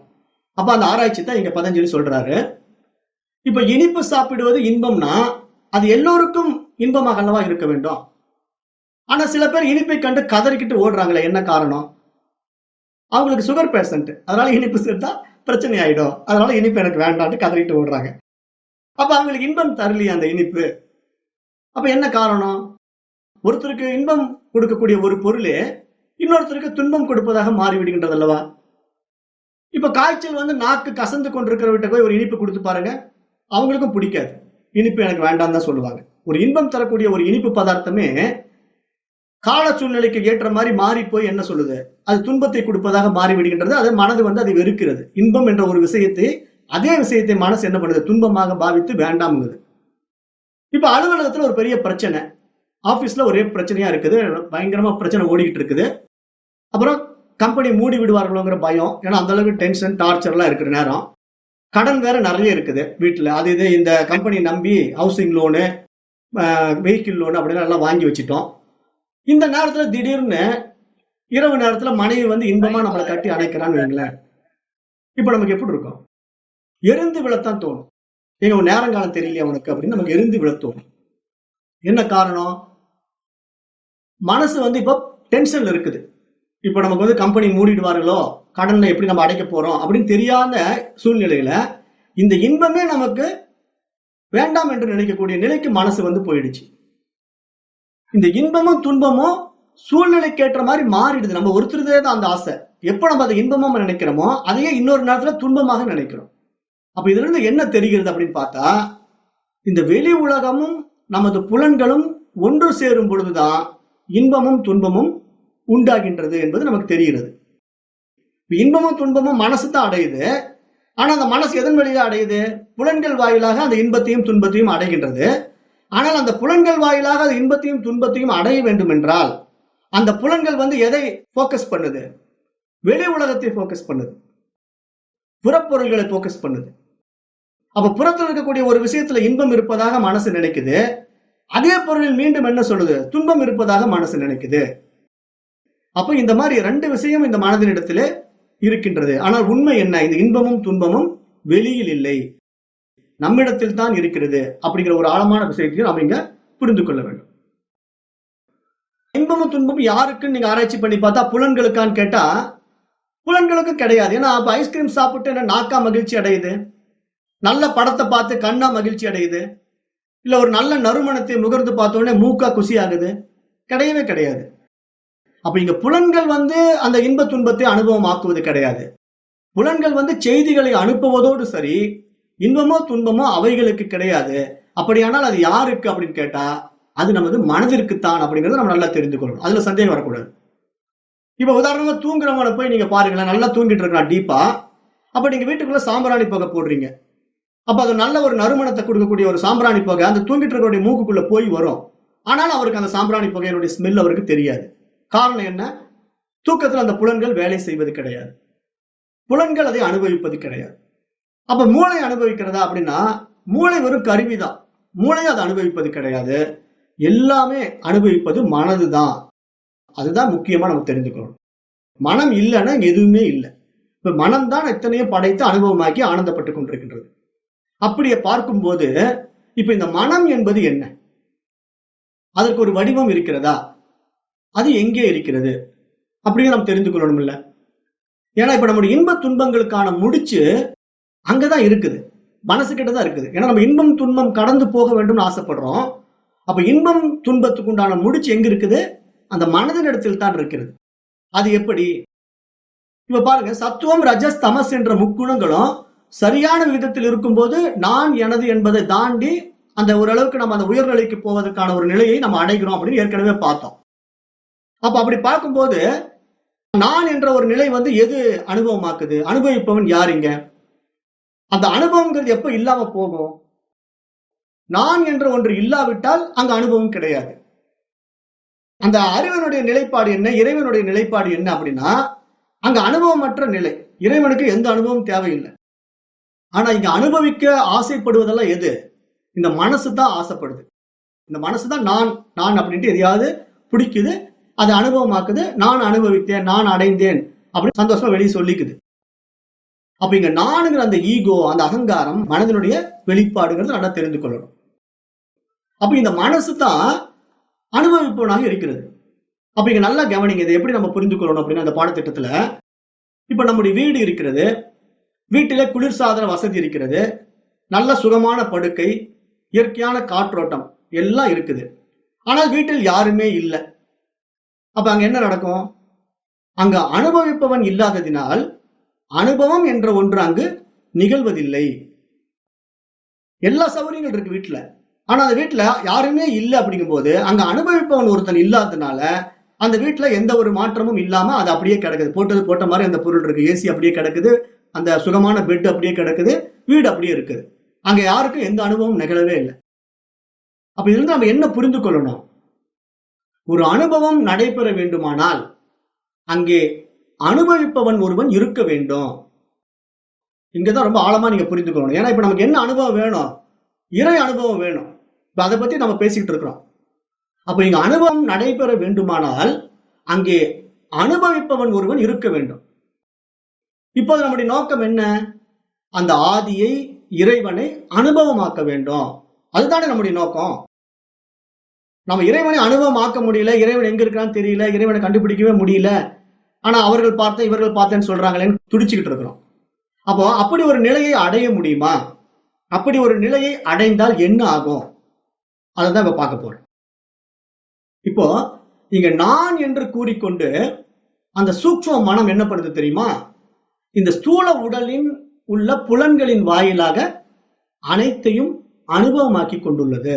அப்ப அந்த ஆராய்ச்சி தான் இங்க பதஞ்சலி சொல்றாரு. இப்ப இனிப்பு சாப்பிடுவது இன்பம்னா அது எல்லோருக்கும் இன்பமாக அல்லவா இருக்க வேண்டும். ஆனா சில பேர் இனிப்பை கண்டு கதறிக்கிட்டு ஓடுறாங்களே, என்ன காரணம்? அவங்களுக்கு சுகர் பேஷண்ட், அதனால இனிப்பு சேர்த்தா பிரச்சனை ஆயிடும், அதனால இனிப்பு எனக்கு வேண்டாம்னு கதறிட்டு ஓடுறாங்க. அப்ப அவங்களுக்கு இன்பம் தரலையே அந்த இனிப்பு. அப்ப என்ன காரணம்? ஒருத்தருக்கு இன்பம் கொடுக்கக்கூடிய ஒரு பொருளே இன்னொருத்தருக்கு துன்பம் கொடுப்பதாக மாறிவிடுகின்றது அல்லவா? இப்ப காய்ச்சல் நாக்கு கசந்து கொண்டிருக்கிறவர்கிட்ட போய் ஒரு இனிப்பு கொடுத்து பாருங்க, அவங்களுக்கும் பிடிக்காது, இனிப்பு எனக்கு வேண்டாம் தான் சொல்லுவாங்க. ஒரு இன்பம் தரக்கூடிய ஒரு இனிப்பு பதார்த்தமே கால சூழ்நிலைக்கு ஏற்ற மாதிரி மாறி போய் என்ன சொல்லுது, அது துன்பத்தை கொடுப்பதாக மாறி விடுகின்றது. அது மனது அதை வெறுக்கிறது. இன்பம் என்ற ஒரு விஷயத்தை, அதே விஷயத்தை மனசு என்ன பண்ணுது, துன்பமாக பாவித்து வேண்டாம்ங்குது. இப்ப அலுவலகத்துல ஒரு பெரிய பிரச்சனை, ஆபீஸ்ல ஒரே பிரச்சனையா இருக்குது, பயங்கரமா பிரச்சனை ஓடிக்கிட்டு இருக்குது. அப்புறம் கம்பெனி மூடி விடுவார்களோங்கிற பயம், ஏன்னா அந்த அளவுக்கு டென்ஷன் டார்ச்சர் எல்லாம் இருக்கிற நேரம். கடன் வேற நிறைய இருக்குது வீட்டுல. அது இது இந்த கம்பெனி நம்பி ஹவுசிங் லோனு, வெஹிக்கிள் லோனு அப்படின்னு எல்லாம் வாங்கி வச்சுட்டோம். இந்த நேரத்துல திடீர்னு இரவு நேரத்துல மனைவி வந்து இன்பமா நம்மளை கட்டி அணைக்கிறான்னு வைங்களேன். இப்ப நமக்கு எப்படி இருக்கும்? எரிந்து விழத்தான் தோணும். எங்க உன் நேரங்காலம் தெரியலையா உனக்கு அப்படின்னு நமக்கு எரிந்து விழ தோணும். என்ன காரணம்? மனசு வந்து இப்போ டென்ஷன்ல இருக்குது. இப்ப நமக்கு வந்து கம்பெனி மூடிடுவார்களோ, கடன்ல எப்படி நம்ம அடைக்க போறோம் அப்படின்னு தெரியாத சூழ்நிலையில இந்த இன்பமே நமக்கு வேண்டாம் என்று நினைக்கக்கூடிய நிலைக்கு மனசு வந்து போயிடுச்சு. இந்த இன்பமும் துன்பமும் சூழ்நிலைக்கு ஏற்ற மாதிரி மாறிடுது. நம்ம ஒருத்தருதே தான் அந்த ஆசை. எப்ப நம்ம அதை இன்பமா நினைக்கிறோமோ அதையே இன்னொரு நேரத்துல துன்பமாக நினைக்கிறோம். அப்ப இதுல இருந்து என்ன தெரிகிறது அப்படின்னு பார்த்தா, இந்த வெளி உலகமும் நமது புலன்களும் ஒன்று சேரும் பொழுதுதான் இன்பமும் துன்பமும் உண்டாகின்றது என்பது நமக்கு தெரிகிறது. இன்பமும் துன்பமும் மனசு தான் அடையுது. ஆனா அந்த மனசு எதன் வழியில அடையுது? புலன்கள் வாயிலாக அந்த இன்பத்தையும் துன்பத்தையும் அடைகின்றது. ஆனால் அந்த புலன்கள் வாயிலாக அந்த இன்பத்தையும் துன்பத்தையும் அடைய வேண்டும் என்றால் அந்த புலன்கள் வந்து எதை போக்கஸ் பண்ணுது? வெளி உலகத்தை போக்கஸ் பண்ணுது, புறப்பொருள்களை போக்கஸ் பண்ணுது. அப்ப புறத்தில் இருக்கக்கூடிய ஒரு விஷயத்துல இன்பம் இருப்பதாக மனசு நினைக்குது. அதே பொருளில் மீண்டும் என்ன சொல்லுது? துன்பம் இருப்பதாக மனசு நினைக்குது. அப்ப இந்த மாதிரி ரெண்டு விஷயம் இந்த மனதினிடத்திலே இருக்கின்றது. ஆனால் உண்மை என்ன? இந்த இன்பமும் துன்பமும் வெளியில் இல்லை, நம்மிடத்தில் தான் இருக்கிறது அப்படிங்கிற ஒரு ஆழமான விஷயத்தையும் நம்ம இங்க புரிந்து கொள்ள வேண்டும். இன்பமும் துன்பமும் யாருக்குன்னு நீங்க ஆராய்ச்சி பண்ணி பார்த்தா புலன்களுக்கான்னு கேட்டா புலன்களுக்கும் கிடையாது. ஏன்னா அப்ப ஐஸ்கிரீம் சாப்பிட்டு என்ன நாக்கா மகிழ்ச்சி அடையுது, நல்ல படத்தை பார்த்து கண்ணா மகிழ்ச்சி அடையுது, இல்ல ஒரு நல்ல நறுமணத்தை நுகர்ந்து பார்த்தோடனே மூக்கா குசி ஆகுது? கிடையவே கிடையாது. அப்ப இங்க புலன்கள் வந்து அந்த இன்ப துன்பத்தை அனுபவம் ஆக்குவது கிடையாது. புலன்கள் வந்து செய்திகளை அனுப்புவதோடு சரி, இன்பமோ துன்பமோ அவைகளுக்கு கிடையாது. அப்படியானால் அது யாருக்கு அப்படின்னு கேட்டா அது நமது மனதிற்குத்தான் அப்படிங்கறத நம்ம நல்லா தெரிந்து கொள்ளணும். அதுல சந்தேகம் வரக்கூடாது. இப்ப உதாரணமா தூங்குறவனை போய் நீங்க பாருங்களேன், நல்லா தூங்கிட்டு இருக்கான் டீப்பா. அப்ப நீங்க வீட்டுக்குள்ள சாம்பிராணி புகை போடுறீங்க. அப்ப அது நல்ல ஒரு நறுமணத்தை கொடுக்கக்கூடிய ஒரு சாம்பிராணி புகை அந்த தூங்கிட்டு இருக்கக்கூடிய மூக்குக்குள்ள போய் வரும். ஆனாலும் அவருக்கு அந்த சாம்பிராணி புகையினுடைய ஸ்மெல் அவருக்கு தெரியாது. காரணம் என்ன? தூக்கத்துல அந்த புலன்கள் வேலை செய்வது கிடையாது, புலன்கள் அதை அனுபவிப்பது கிடையாது. அப்ப மூளை அனுபவிக்கிறதா அப்படின்னா மூளை வெறும் கருவிதான், மூளையை அதை அனுபவிப்பது கிடையாது. எல்லாமே அனுபவிப்பது மனதுதான். அதுதான் முக்கியமா நம்ம தெரிஞ்சுக்கணும். மனம் இல்லைன்னா எதுவுமே இல்லை. இப்ப மனம் தான் எத்தனையோ படைத்து அனுபவமாக்கி ஆனந்தப்பட்டுக் கொண்டிருக்கின்றது. அப்படியே பார்க்கும்போது இப்ப இந்த மனம் என்பது என்ன? அதற்கு ஒரு வடிவம் இருக்கிறதா? அது எங்கே இருக்கிறது அப்படின்னு நம்ம தெரிந்து கொள்ளணும் இல்ல? ஏன்னா இப்ப நம்முடைய இன்ப துன்பங்களுக்கான முடிச்சு அங்கதான் இருக்குது, மனசு கிட்டதான் இருக்குது. ஏன்னா நம்ம இன்பம் துன்பம் கடந்து போக வேண்டும் ஆசைப்படுறோம். அப்ப இன்பம் துன்பத்துக்கு உண்டான முடிச்சு எங்க இருக்குது? அந்த மனதின் இடத்தில் தான் இருக்கிறது. அது எப்படி? இப்ப பாருங்க, சத்துவம் ரஜஸ் தமஸ் என்ற முக்குணங்களும் சரியான விதத்தில் இருக்கும்போது நான் எனது என்பதை தாண்டி அந்த ஓரளவுக்கு நம்ம அந்த உயர்நிலைக்கு போவதற்கான ஒரு நிலையை நம்ம அடைகிறோம் அப்படின்னு ஏற்கனவே பார்த்தோம். அப்ப அப்படி பார்க்கும்போது நான் என்ற ஒரு நிலை வந்து எது அனுபவமாக்குது? அனுபவிப்பவன் யாருங்க? அந்த அனுபவம்ங்கிறது எப்ப இல்லாம போகும்? நான் என்ற ஒன்று இல்லாவிட்டால் அங்க அனுபவம் கிடையாது. அந்த அறிவனுடைய நிலைப்பாடு என்ன, இறைவனுடைய நிலைப்பாடு என்ன அப்படின்னா அங்க அனுபவமற்ற நிலை. இறைவனுக்கு எந்த அனுபவம் தேவையில்லை. ஆனா இங்க அனுபவிக்க ஆசைப்படுவதெல்லாம் எது? இந்த மனசு தான் ஆசைப்படுது. இந்த மனசுதான் நான் நான் அப்படின்ட்டு எதையாவது பிடிக்குது, அதை அனுபவமாக்குது. நான் அனுபவித்தேன், நான் அடைந்தேன் அப்படின்னு சந்தோஷமா வெளியே சொல்லிக்குது. அப்ப இங்க நானுங்கிற அந்த ஈகோ, அந்த அகங்காரம் மனதினுடைய வெளிப்பாடுங்கிறது நல்லா தெரிந்து கொள்ளணும். அப்ப இந்த மனசு தான் அனுபவிப்பவனாக இருக்கிறது. அப்ப இங்க நல்லா கவனிங்க, இதை எப்படி நம்ம புரிந்து கொள்ளணும் அப்படின்னா அந்த பாடத்திட்டத்துல இப்ப நம்முடைய வீடு இருக்கிறது, வீட்டிலே குளிர்சாதன வசதி இருக்கிறது, நல்ல சுகமான படுக்கை, இயற்கையான காற்றோட்டம் எல்லாம் இருக்குது. ஆனால் வீட்டில் யாருமே இல்லை. அப்ப அங்க என்ன நடக்கும்? அங்க அனுபவிப்பவன் இல்லாததினால் அனுபவம் என்ற ஒன்று அங்கு நிகழ்வதில்லை. எல்லா சௌகரியங்கள் இருக்கு வீட்டுல, ஆனா அந்த வீட்டுல யாருமே இல்லை அப்படிங்கும் போது அங்க அனுபவிப்பவன் ஒருத்தன் இல்லாததுனால அந்த வீட்டுல எந்த ஒரு மாற்றமும் இல்லாம அது அப்படியே கிடக்குது. போட்டது போட்ட மாதிரி அந்த பொருள் இருக்கு, ஏசி அப்படியே கிடக்குது, அந்த சுகமான பெட் அப்படியே கிடக்குது, வீடு அப்படியே இருக்குது. அங்க யாருக்கும் எந்த அனுபவம் நிகழவே இல்லை. அப்ப இதுல நம்ம என்ன புரிந்து கொள்ளணும்? ஒரு அனுபவம் நடைபெற வேண்டுமானால் அங்கே அனுபவிப்பவன் ஒருவன் இருக்க வேண்டும். இங்கதான் ரொம்ப ஆழமா நீங்க புரிந்துக்கணும். ஏன்னா இப்ப நமக்கு என்ன அனுபவம் வேணும்? இறை அனுபவம் வேணும். இப்ப அதை பத்தி நம்ம பேசிக்கிட்டு இருக்கிறோம். அப்ப இங்க அனுபவம் நடைபெற வேண்டுமானால் அங்கே அனுபவிப்பவன் ஒருவன் இருக்க வேண்டும். இப்போது நம்முடைய நோக்கம் என்ன? அந்த ஆதியை, இறைவனை அனுபவமாக்க வேண்டும். அதுதானே நம்முடைய நோக்கம். நம்ம இறைவனை அனுபவமாக்க முடியல, இறைவன் எங்க இருக்கான்னு தெரியல, இறைவனை கண்டுபிடிக்கவே முடியல, ஆனா அவர்கள் பார்த்த இவர்கள் பார்த்தேன்னு சொல்றாங்களேன்னு துடிச்சுக்கிட்டு இருக்கிறோம். அப்போ அப்படி ஒரு நிலையை அடைய முடியுமா? அப்படி ஒரு நிலையை அடைந்தால் என்ன ஆகும்? அதைதான் இப்ப பார்க்க போறோம். இப்போ இங்க நான் என்று கூறிக்கொண்டு அந்த சூக்ஷ்ம மனம் என்ன பண்ணுது தெரியுமா? இந்த ஸ்தூல உடலின் உள்ள புலன்களின் வாயிலாக அனைத்தையும் அனுபவமாக்கி கொண்டுள்ளது.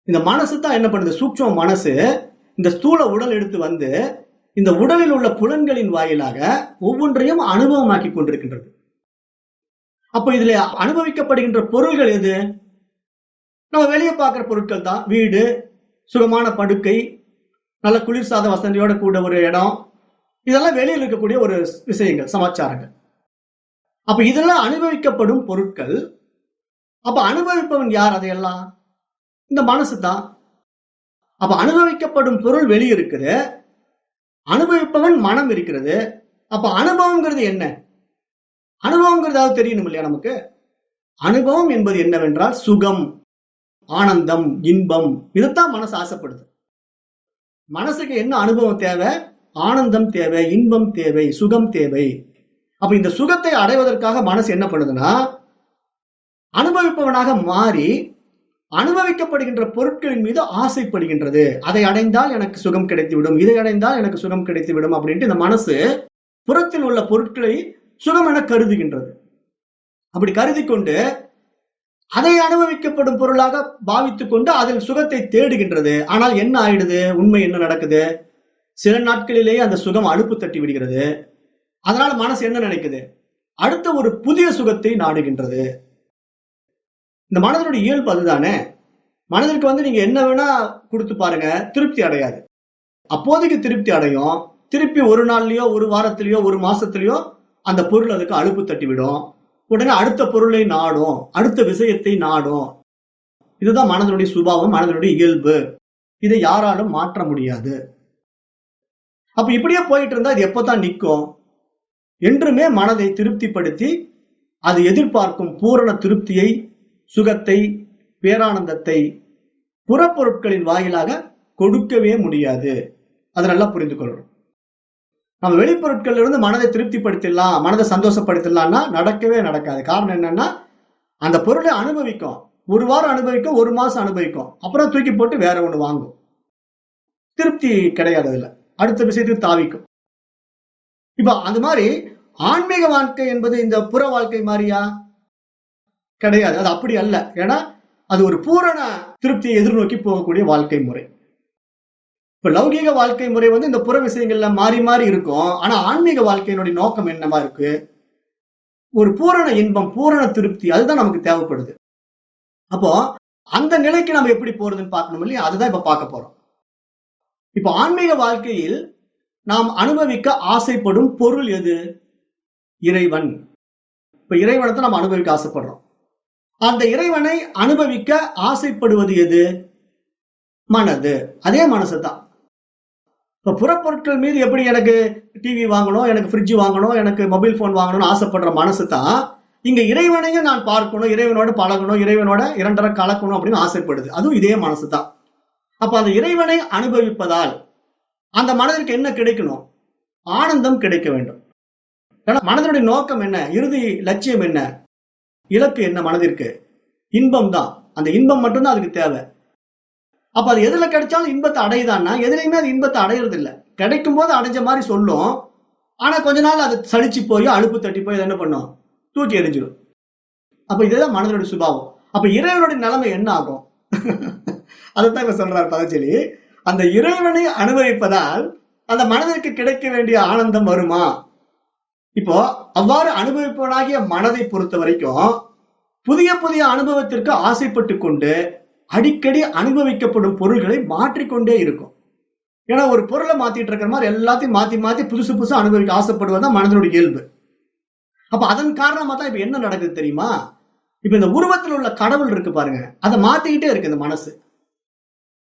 இந்த மனசு தான் என்ன பண்ணுது? சூக்ஷ்ம மனசு இந்த ஸ்தூல உடல் எடுத்து வந்து இந்த உடலில் உள்ள புலன்களின் வாயிலாக ஒவ்வொன்றையும் அனுபவமாக்கி கொண்டிருக்கின்றது. அப்ப இதுல அனுபவிக்கப்படுகின்ற பொருள்கள் எது? நம்ம வெளியே பார்க்கிற பொருட்கள் தான். வீடு, சுகமான படுக்கை, நல்ல குளிர்சாத வசதியோட கூட ஒரு இடம், இதெல்லாம் வெளியில் இருக்கக்கூடிய ஒரு விஷயங்கள், சமாச்சாரங்கள். அப்ப இதெல்லாம் அனுபவிக்கப்படும் பொருட்கள். அப்ப அனுபவிப்பவன் யார்? அதையெல்லாம் இந்த மனசு தான். அப்ப அனுபவிக்கப்படும் பொருள் வெளியே இருக்குது, அனுபவிப்பவன் மனம் இருக்கிறது. அப்ப அனுபவம்ங்கிறது என்ன? அனுபவம்ங்கிறதாவது தெரியணும் இல்லையா நமக்கு? அனுபவம் என்பது என்னவென்றால் சுகம், ஆனந்தம், இன்பம். இதைத்தான் மனசு ஆசைப்படுது. மனசுக்கு என்ன அனுபவம் தேவை? ஆனந்தம் தேவை, இன்பம் தேவை, சுகம் தேவை. அப்ப இந்த சுகத்தை அடைவதற்காக மனசு என்ன பண்ணுதுன்னா அனுபவிப்பவனாக மாறி அனுபவிக்கப்படுகின்ற பொருட்களின் மீது ஆசைப்படுகின்றது. அதை அடைந்தால் எனக்கு சுகம் கிடைத்துவிடும், இதை அடைந்தால் எனக்கு சுகம் கிடைத்துவிடும் அப்படின்ட்டு இந்த மனசு புறத்தில் உள்ள பொருட்களை சுகம் என கருதுகின்றது. அப்படி கருதி கொண்டு அதை அனுபவிக்கப்படும் பொருளாக பாவித்துக் கொண்டு அதில் சுகத்தை தேடுகின்றது. ஆனால் என்ன ஆயிடுது? உண்மை என்ன நடக்குது? சில நாட்களிலேயே அந்த சுகம் அலுப்பு தட்டி விடுகிறது. அதனால மனசு என்ன நினைக்குது? அடுத்த ஒரு புதிய சுகத்தை நாடுகின்றது. இந்த மனதனுடைய இயல்பு அதுதானே. மனதிற்கு வந்து நீங்க என்ன வேணா கொடுத்து பாருங்க, திருப்தி அடையாது. அப்போதைக்கு திருப்தி அடையும், திருப்பி ஒரு நாள்லயோ ஒரு வாரத்திலயோ ஒரு மாசத்திலயோ அந்த பொருள் அதுக்கு அலுப்பு தட்டிவிடும். உடனே அடுத்த பொருளை நாடும், அடுத்த விஷயத்தை நாடும். இதுதான் மனதனுடைய சுபாவம், மனதனுடைய இயல்பு. இதை யாராலும் மாற்ற முடியாது. அப்ப இப்படியே போயிட்டு இருந்தா இது எப்பதான் நிற்கும்? என்றுமே மனதை திருப்திப்படுத்தி அது எதிர்பார்க்கும் பூரண திருப்தியை, சுகத்தை, பேரானந்தத்தை புறப்பொருட்களின் வாயிலாக கொடுக்கவே முடியாது. அதை நல்லா புரிந்து கொள்ளணும். நம்ம வெளிப்பொருட்கள்ல இருந்து மனதை திருப்திப்படுத்திடலாம், மனதை சந்தோஷப்படுத்திடலாம்னா நடக்கவே நடக்காது. காரணம் என்னன்னா அந்த பொருளை அனுபவிக்கும், ஒரு வாரம் அனுபவிக்கும், ஒரு மாசம் அனுபவிக்கும், அப்புறம் தூக்கி போட்டு வேற ஒண்ணு வாங்கும். திருப்தி கிடையாது, அதுல அடுத்த விஷயத்துக்கு தாவிக்கும். இப்ப அந்த மாதிரி ஆன்மீக வாழ்க்கை என்பது இந்த புற வாழ்க்கை மாதிரியா? கிடையாது. அது அப்படி அல்ல. ஏன்னா அது ஒரு பூரண திருப்தியை எதிர்நோக்கி போகக்கூடிய வாழ்க்கை முறை. இப்ப லௌகீக வாழ்க்கை முறை வந்து இந்த புற விஷயங்கள்ல மாறி மாறி இருக்கும். ஆனா ஆன்மீக வாழ்க்கையினுடைய நோக்கம் என்னவா இருக்கு? ஒரு பூரண இன்பம், பூரண திருப்தி, அதுதான் நமக்கு தேவைப்படுது. அப்போ அந்த நிலைக்கு நம்ம எப்படி போறதுன்னு பார்க்கணும் இல்லையா? அதுதான் இப்ப பார்க்க போறோம். இப்ப ஆன்மீக வாழ்க்கையில் நாம் அனுபவிக்க ஆசைப்படும் பொருள் எது? இறைவன். இப்ப இறைவனை தான் நம்ம அனுபவிக்க ஆசைப்படுறோம். அந்த இறைவனை அனுபவிக்க ஆசைப்படுவது எது? மனது. அதே மனசு தான். இப்ப புறப்பொருட்கள் மீது எப்படி எனக்கு டிவி வாங்கணும், எனக்கு ஃப்ரிட்ஜ் வாங்கணும், எனக்கு மொபைல் போன் வாங்கணும்னு ஆசைப்படுற மனசு தான் இங்க இறைவனையும் நான் பார்க்கணும், இறைவனோட பழகணும், இறைவனோட இரண்டரை கலக்கணும் அப்படின்னு ஆசைப்படுது. அதுவும் இதே மனசு தான். அப்ப அந்த இறைவனை அனுபவிப்பதால் அந்த மனதிற்கு என்ன கிடைக்கணும்? ஆனந்தம் கிடைக்க வேண்டும். ஏன்னா மனதினுடைய நோக்கம் என்ன? இறுதி லட்சியம் என்ன? இலக்கு என்ன? மனதிற்கு இன்பம் தான். அந்த இன்பம் மட்டும்தான் அதுக்கு தேவை. அப்ப அது எதுல கிடைச்சாலும் இன்பத்தை அடையுதான்னா எதுலையுமே அது இன்பத்தை அடையிறது இல்லை. கிடைக்கும் போது அடைஞ்ச மாதிரி சொல்லும், ஆனா கொஞ்ச நாள் அது சலிச்சு போய் அலுப்பு தட்டி போய் என்ன பண்ணும்? தூக்கி எறிஞ்சிடும். அப்ப இதுதான் மனதனுடைய சுபாவம். அப்ப இறைவனுடைய நிலைமை என்ன ஆகும்? அதைத்தான் இப்ப சொல்றார் பதஞ்சலி. அந்த இறைவனை அனுபவிப்பதால் அந்த மனதிற்கு கிடைக்க வேண்டிய ஆனந்தம் வருமா? இப்போ அவ்வாறு அனுபவிப்பவனாகிய மனதை பொறுத்த வரைக்கும் புதிய புதிய அனுபவத்திற்கு ஆசைப்பட்டு கொண்டு அடிக்கடி அனுபவிக்கப்படும் பொருள்களை மாற்றிக்கொண்டே இருக்கும். ஏன்னா ஒரு பொருளை மாத்திட்டு இருக்கிற மாதிரி எல்லாத்தையும் மாத்தி மாத்தி புதுசு புதுசா அனுபவிக்க ஆசைப்படுவதுதான் மனதனுடைய இயல்பு. அப்ப அதன் காரணமா தான் இப்ப என்ன நடக்குது தெரியுமா? இப்ப இந்த உருவத்தில் உள்ள கடவுள் இருக்கு பாருங்க, அதை மாத்திக்கிட்டே இருக்கு இந்த மனசு.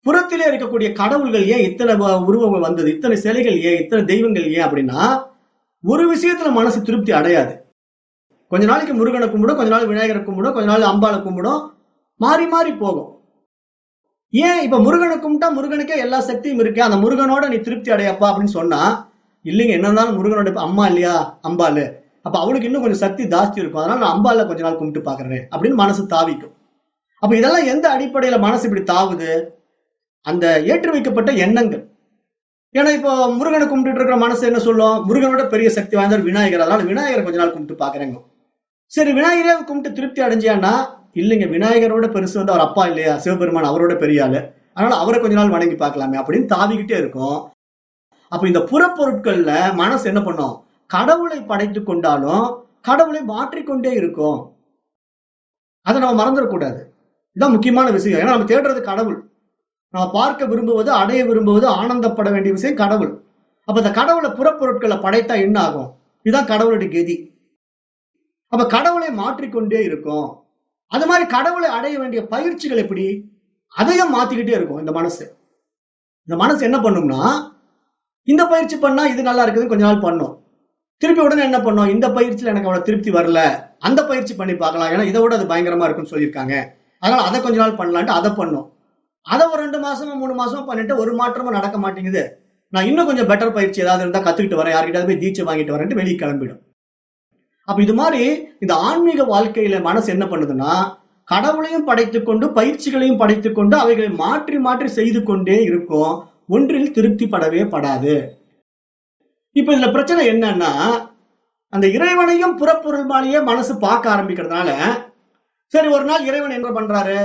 புறத்திலே இருக்கக்கூடிய கடவுள்கள் ஏன் இத்தனை உருவங்கள் வந்தது, இத்தனை சிலைகள் ஏன், இத்தனை தெய்வங்கள் ஏன் அப்படின்னா, ஒரு விஷயத்துல மனசு திருப்தி அடையாது. கொஞ்ச நாளைக்கு முருகனை கும்பிடும், கொஞ்ச நாள் விநாயகரை கும்பிடும், கொஞ்ச நாள் அம்பாளை கும்பிடும், மாறி மாறி போகும். ஏன் இப்ப முருகனை கும்பிட்டா முருகனுக்கே எல்லா சக்தியும் இருக்கு, அந்த முருகனோட நீ திருப்தி அடையப்பா அப்படின்னு சொன்னா, இல்லைங்க என்ன இருந்தாலும் முருகனோட அம்மா இல்லையா அம்பாளு, அப்ப அவளுக்கு இன்னும் கொஞ்சம் சக்தி ஜாஸ்தி இருக்கும், அதனால நான் அம்பால கொஞ்ச நாள் கும்பிட்டு பாக்குறேன் அப்படின்னு மனசு தாவிக்கும். அப்ப இதெல்லாம் எந்த அடிப்படையில மனசு இப்படி தாவுது? அந்த ஏற்றி வைக்கப்பட்ட எண்ணங்கள். ஏன்னா இப்போ முருகனை கும்பிட்டு இருக்கிற மனசு என்ன சொல்லும், முருகனோட பெரிய சக்தி வாய்ந்தவர் விநாயகர், அதனால விநாயகரை கொஞ்ச நாள் கும்பிட்டு பாக்குறேங்க. சரி, விநாயகரே கும்பிட்டு திருப்தி அடைஞ்சியான்னா, இல்லைங்க விநாயகரோட பெருசு வந்து அவர் அப்பா இல்லையா சிவபெருமான், அவரோட பெரிய ஆளு, அதனால அவரை கொஞ்ச நாள் வணங்கி பார்க்கலாமே அப்படின்னு தாவிக்கிட்டே இருக்கும். அப்ப இந்த புறப்பொருட்கள்ல மனசு என்ன பண்ணும், கடவுளை படைத்து கொண்டாலும் கடவுளை மாற்றிக்கொண்டே இருக்கும். அதை நம்ம மறந்துடக்கூடாது. இதுதான் முக்கியமான விஷயம். ஏன்னா நம்ம தேடுறது கடவுள், நம்ம பார்க்க விரும்புவது, அடைய விரும்புவது, ஆனந்தப்பட வேண்டிய விஷயம் கடவுள். அப்ப இந்த கடவுளை புறப்பொருட்களை படைத்தா என்ன ஆகும்? இதுதான் கடவுளுடைய கதி. அப்ப கடவுளை மாற்றிக்கொண்டே இருக்கும். அது மாதிரி கடவுளை அடைய வேண்டிய பயிற்சிகள் எப்படி, அதையும் மாத்திக்கிட்டே இருக்கும் இந்த மனசு. இந்த மனசு என்ன பண்ணும்னா, இந்த பயிற்சி பண்ணா இது நல்லா இருக்குது கொஞ்ச நாள் பண்ணும், திருப்பி உடனே என்ன பண்ணும், இந்த பயிற்சியில எனக்கு அவ்வளவு திருப்தி வரல, அந்த பயிற்சி பண்ணி பார்க்கலாம், ஏன்னா இதை விட அது பயங்கரமா இருக்குன்னு சொல்லியிருக்காங்க, அதனால அதை கொஞ்ச நாள் பண்ணலான்ட்டு அதை பண்ணும். அதை ஒரு 2 மாசமா 3 மாசமா பண்ணிட்டு ஒரு மாற்றமும் நடக்க மாட்டேங்குது, நான் இன்னும் கொஞ்சம் பெட்டர் பயிற்சி ஏதாவது இருந்தா கத்துக்கிட்டு வரேன், யார்கிட்ட போய் தீட்சை வாங்கிட்டு வரேன்ட்டு வெளியே கிளம்பிடும். அப்ப இது மாதிரி இந்த ஆன்மீக வாழ்க்கையில மனசு என்ன பண்ணுதுன்னா, கடவுளையும் படைத்துக் கொண்டு பயிற்சிகளையும் படைத்துக் கொண்டு அவைகளை மாற்றி மாற்றி செய்து கொண்டே இருக்கும், ஒன்றில் திருப்தி படவே படாது. இப்ப இதுல பிரச்சனை என்னன்னா, அந்த இறைவனையும் புறப்பொருள்மாலேயே மனசு பார்க்க ஆரம்பிக்கிறதுனால, சரி ஒரு நாள் இறைவன் என்ன பண்றாரு,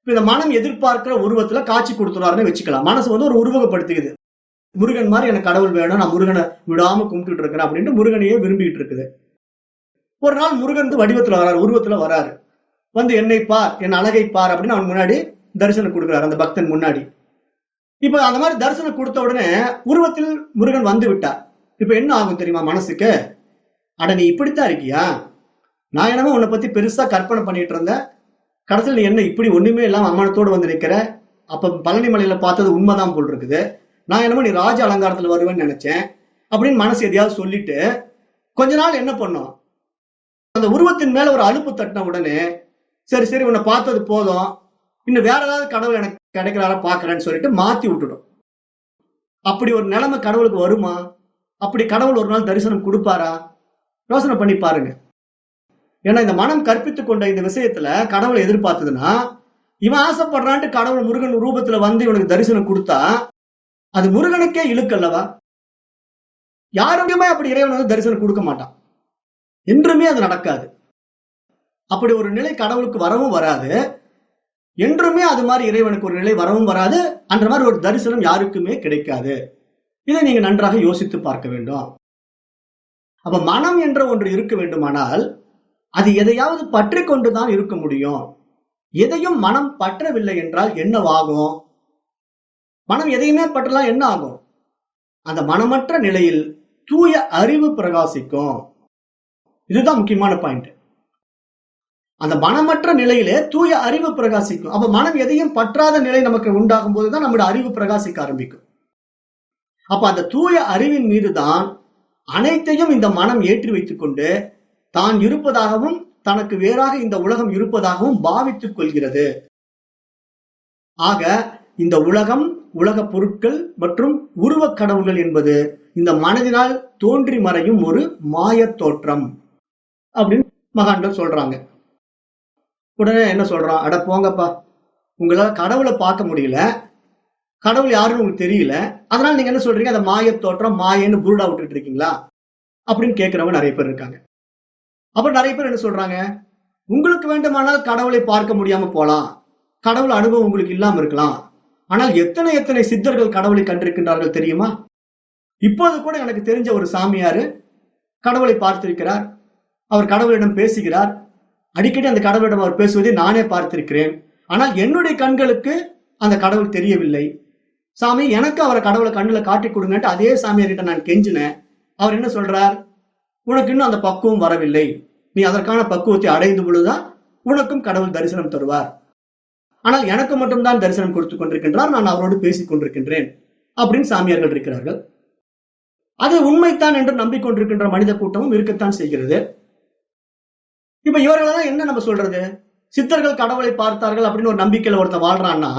இந்த மனம் எதிர்பார்க்கிற உருவத்துல காட்சி கொடுத்துறாருன்னு வச்சுக்கலாம். மனசு வந்து ஒரு உருவகப்படுத்திக்குது, முருகன் மாதிரி எனக்கு கடவுள் வேணும், நான் முருகனை விடாம கும்பிட்டு இருக்கிறேன் அப்படின்ட்டு முருகனையே விரும்பிட்டு இருக்குது. ஒரு நாள் முருகன் வடிவத்துல வராரு, உருவத்துல வராரு, வந்து என்னை பார், என் அழகை பார் அப்படின்னு அவன் முன்னாடி தரிசனம் கொடுக்கிறார் அந்த பக்தன் முன்னாடி. இப்ப அந்த மாதிரி தரிசனம் கொடுத்த உடனே உருவத்தில் முருகன் வந்து விட்டார். இப்ப என்ன ஆகும் தெரியுமா மனசுக்கு, அட நீ இப்படித்தான் இருக்கியா, நான் என்னமோ உன்னை பத்தி பெருசா கற்பனை பண்ணிட்டு இருந்தேன், கடைசியில் நீ என்ன இப்படி ஒண்ணுமே இல்லாம அம்மானத்தோடு வந்து நிக்கிற, அப்ப பழனி மலையில பார்த்தது உண்மைதான் போல் இருக்குது, நான் என்னமோ நீ ராஜ அலங்காரத்துல வருவேன்னு நினைச்சேன் அப்படின்னு மனசு எதையாவது சொல்லிட்டு கொஞ்ச நாள் என்ன பண்ணும், அந்த உருவத்தின் மேல ஒரு அலுப்பு தட்டின உடனே சரி சரி உன்னை பார்த்தது போதும், இன்னும் வேற ஏதாவது கடவுள் எனக்கு கிடைக்கிறாரா பாக்குறேன்னு சொல்லிட்டு மாத்தி விட்டுடும். அப்படி ஒரு நிலைமை கடவுளுக்கு வருமா? அப்படி கடவுள் ஒரு நாள் தரிசனம் கொடுப்பாரா? யோசனை பண்ணி பாருங்க. ஏன்னா இந்த மனம் கற்பித்துக் கொண்ட இந்த விஷயத்துல கடவுளை எதிர்பார்த்ததுன்னா, இவன் ஆசைப்படுறான்ட்டு கடவுள் முருகன் ரூபத்துல வந்து இவனுக்கு தரிசனம் கொடுத்தா அது முருகனுக்கே இழுக்கல்லவா? யாருமே அப்படி இறைவன் வந்து தரிசனம் கொடுக்க மாட்டான், என்றுமே அது நடக்காது. அப்படி ஒரு நிலை கடவுளுக்கு வரவும் வராது, என்றுமே அது மாதிரி இறைவனுக்கு ஒரு நிலை வரவும் வராது, அந்த மாதிரி ஒரு தரிசனம் யாருக்குமே கிடைக்காது. இதை நீங்க நன்றாக யோசித்து பார்க்க வேண்டும். அப்ப மனம் என்ற ஒன்று இருக்க வேண்டுமானால் அது எதையாவது பற்றி கொண்டுதான் இருக்க முடியும். எதையும் மனம் பற்றவில்லை என்றால் என்னவாகும்? மனம் எதையுமே பற்றலாம் என்ன ஆகும்? அந்த மனமற்ற நிலையில் தூய அறிவு பிரகாசிக்கும். இதுதான் முக்கியமான பாயிண்ட். அந்த மனமற்ற நிலையிலே தூய அறிவு பிரகாசிக்கும். அப்ப மனம் எதையும் பற்றாத நிலை நமக்கு உண்டாகும் போதுதான் நம்முடைய அறிவு பிரகாசிக்க ஆரம்பிக்கும். அப்ப அந்த தூய அறிவின் மீதுதான் அனைத்தையும் இந்த மனம் ஏற்றி வைத்துக் கொண்டு தான் இருப்பதாகவும் தனக்கு வேறாக இந்த உலகம் இருப்பதாகவும் பாவித்துக் கொள்கிறது. ஆக இந்த உலகம், உலக பொருட்கள் மற்றும் உருவ கடவுள்கள் என்பது இந்த மனதினால் தோன்றி மறையும் ஒரு மாயத் தோற்றம் அப்படின்னு மகான்கள் சொல்றாங்க. உடனே என்ன சொல்றான், அட போங்கப்பா, உங்களால கடவுளை பார்க்க முடியல, கடவுள் யாருன்னு உங்களுக்கு தெரியல, அதனால நீங்க என்ன சொல்றீங்க, அந்த மாயத் தோற்றம் மாயன்னு புருடா விட்டுட்டு இருக்கீங்களா அப்படின்னு கேட்கிறவங்க நிறைய பேர் இருக்காங்க. அப்புறம் நிறைய பேர் என்ன சொல்றாங்க, உங்களுக்கு வேண்டுமானால் கடவுளை பார்க்க முடியாம போலாம், கடவுள் அனுபவம் உங்களுக்கு இல்லாம இருக்கலாம், ஆனால் எத்தனை எத்தனை சித்தர்கள் கடவுளை கண்டிருக்கின்றார்கள் தெரியுமா? இப்போது கூட எனக்கு தெரிஞ்ச ஒரு சாமியாரு கடவுளை பார்த்திருக்கிறார், அவர் கடவுளிடம் பேசுகிறார், அடிக்கடி அந்த கடவுளிடம் அவர் பேசுவதை நானே பார்த்திருக்கிறேன், ஆனால் என்னுடைய கண்களுக்கு அந்த கடவுள் தெரியவில்லை. சாமி எனக்கு அவரை கடவுளை கண்ணுல காட்டி கொடுங்கன்ட்டு அதே சாமியார்கிட்ட நான் கெஞ்சினேன். அவர் என்ன சொல்றார், உனக்கு இன்னும் அந்த பக்குவம் வரவில்லை, நீ அதற்கான பக்குவத்தை அடைந்த பொழுதுதான் உனக்கும் கடவுள் தரிசனம் தருவார். ஆனால் எனக்கு மட்டும்தான் தரிசனம் கொடுத்துக் கொண்டிருக்கின்றார், நான் அவரோடு பேசிக் கொண்டிருக்கின்றேன் அப்படின்னு சாமியார்கள் இருக்கிறார்கள். அது உண்மைத்தான் என்று நம்பிக்கொண்டிருக்கின்ற மனித கூட்டமும் இருக்கத்தான் செய்கிறது. இப்ப இவர்களெல்லாம் என்ன நம்ம சொல்றது? சித்தர்கள் கடவுளை பார்த்தார்கள் அப்படின்னு ஒரு நம்பிக்கையில ஒருத்தன் வாழ்றான்னா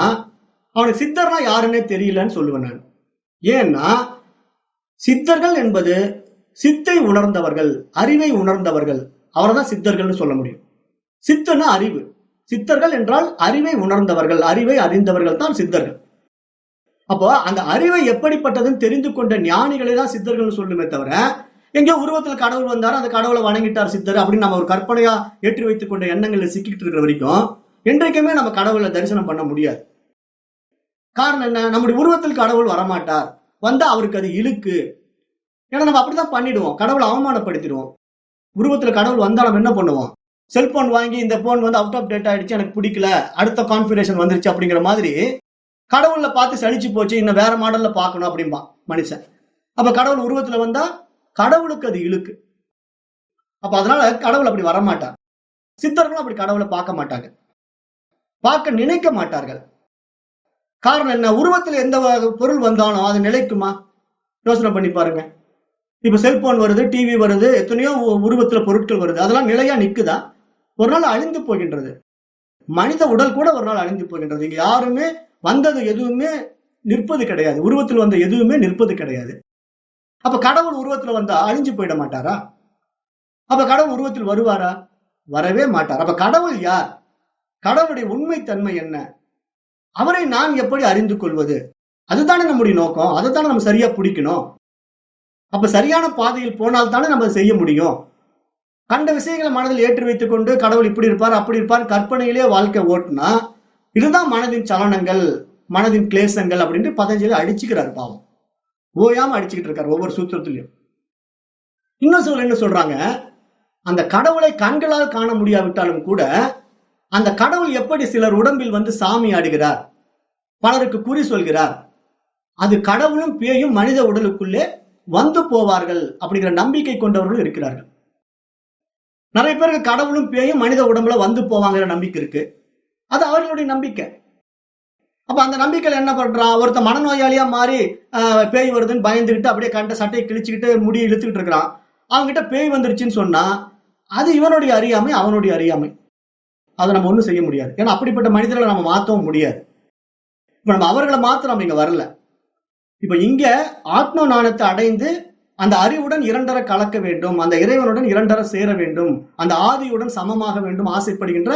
அவனுக்கு சித்தர்னா யாருன்னே தெரியலன்னு சொல்லுவேன் நான். ஏன்னா சித்தர்கள் என்பது சித்தை உணர்ந்தவர்கள், அறிவை உணர்ந்தவர்கள், அவர்தான் சித்தர்கள்னு சொல்ல முடியும். சித்தனா அறிவு, சித்தர்கள் என்றால் அறிவை உணர்ந்தவர்கள், அறிவை அறிந்தவர்கள் தான் சித்தர்கள். அப்போ அந்த அறிவை எப்படிப்பட்டதுன்னு தெரிந்து கொண்ட ஞானிகளை தான் சித்தர்கள் சொல்லுமே தவிர, எங்கேயோ உருவத்தில் கடவுள் வந்தாரு, அந்த கடவுளை வணங்கிட்டார் சித்தர் அப்படின்னு நம்ம ஒரு கற்பனையா ஏற்றி வைத்துக் கொண்ட எண்ணங்களை சிக்கிட்டு இருக்கிற வரைக்கும் என்றைக்குமே நம்ம கடவுளை தரிசனம் பண்ண முடியாது. காரணம் என்ன? நம்முடைய உருவத்தில் கடவுள் வரமாட்டார், வந்தா அவருக்கு அது இழுக்கு. ஏன்னா நம்ம அப்படிதான் பண்ணிடுவோம், கடவுளை அவமானப்படுத்திடுவோம். உருவத்துல கடவுள் வந்தா நம்ம என்ன பண்ணுவோம்? செல்போன் வாங்கி இந்த போன் வந்து அவுட் ஆஃப் டேட் ஆயிடுச்சு, எனக்கு பிடிக்கல, அடுத்த கான்ஃபிகரேஷன் வந்துருச்சு அப்படிங்கிற மாதிரி கடவுளை பார்த்து சலிச்சு போச்சு, இன்னும் வேற மாடல்ல பார்க்கணும் அப்படின்பா மனுஷன். அப்ப கடவுள் உருவத்துல வந்தா கடவுளுக்கு அது இழுக்கு. அப்ப அதனால கடவுள் அப்படி வரமாட்டார். சித்தர்களும் அப்படி கடவுளை பார்க்க மாட்டாங்க, பார்க்க நினைக்க மாட்டார்கள். காரணம் என்ன? உருவத்துல எந்த பொருள் வந்தாலும் அது நிலைக்குமா? யோசனை பண்ணி பாருங்க. இப்ப செல்போன் வருது, டிவி வருது, எத்தனையோ உருவத்துல பொருட்கள் வருது, அதெல்லாம் நிலையா நிக்குதா? ஒரு நாள் அழிந்து போகின்றது. மனித உடல் கூட ஒரு நாள் அழிந்து போகின்றது. இங்க யாருமே வந்தது எதுவுமே நிற்பது கிடையாது, உருவத்தில் வந்த எதுவுமே நிற்பது கிடையாது. அப்ப கடவுள் உருவத்துல வந்தா அழிஞ்சு போயிட மாட்டாரா? அப்ப கடவுள் உருவத்தில் வருவாரா? வரவே மாட்டார். அப்ப கடவுள் யார்? கடவுளுடைய உண்மை தன்மை என்ன? அவரை நான் எப்படி அறிந்து கொள்வது? அதுதானே நம்முடைய நோக்கம். அதைத்தானே நம்ம சரியா பிடிக்கணும். அப்ப சரியான பாதையில் போனால் தானே நம்ம செய்ய முடியும். கண்ட விஷயங்களை மனதில் ஏற்றி வைத்துக் கொண்டு கடவுள் இப்படி இருப்பார் அப்படி இருப்பார் கற்பனையிலே வாழ்க்கை ஓட்டுனா இதுதான் மனதின் சலனங்கள், மனதின் கிளேசங்கள் அப்படின்ட்டு பதஞ்சலி அடிச்சுக்கிறார். பாவம், ஓயாம அடிச்சுக்கிட்டு இருக்காரு ஒவ்வொரு சூத்திரத்திலையும். இன்னும் சிலர் என்ன சொல்றாங்க, அந்த கடவுளை கண்களால் காண முடியாவிட்டாலும் கூட அந்த கடவுள் எப்படி சிலர் உடம்பில் வந்து சாமி ஆடுகிறார், பலருக்கு குறி சொல்கிறார், அது கடவுளும் பேயும் மனித உடலுக்குள்ளே வந்து போவார்கள் அப்படிங்கிற நம்பிக்கை கொண்டவர்கள் இருக்கிறார்கள். நிறைய பேருக்கு கடவுளும் பேயும் மனித உடம்புல வந்து போவாங்கிற நம்பிக்கை இருக்கு. அது அவர்களுடைய நம்பிக்கை. அப்ப அந்த நம்பிக்கையில என்ன பண்றான்? ஒருத்த மனநோயாளியா மாறி பேய் வருதுன்னு பயந்துகிட்டு அப்படியே கண்ட சட்டையை கிழிச்சுக்கிட்டு முடியை இழுத்துக்கிட்டு இருக்கிறான். அவங்ககிட்ட பேய் வந்துருச்சுன்னு சொன்னா அது இவனுடைய அறியாமை, அவனுடைய அறியாமை. அதை நம்ம ஒண்ணும் செய்ய முடியாது. ஏன்னா அப்படிப்பட்ட மனிதர்களை நம்ம மாற்றவும் முடியாது. இப்ப நம்ம அவர்களை மாத்திரம் நம்ம இங்க வரல. இப்ப இங்க ஆத்ம ஞானத்தை அடைந்து அந்த அறிவுடன் இரண்டர கலக்க வேண்டும், அந்த இறைவனுடன் இரண்டர சேர வேண்டும், அந்த ஆதியுடன் சமமாக வேண்டும் ஆசைப்படுகின்ற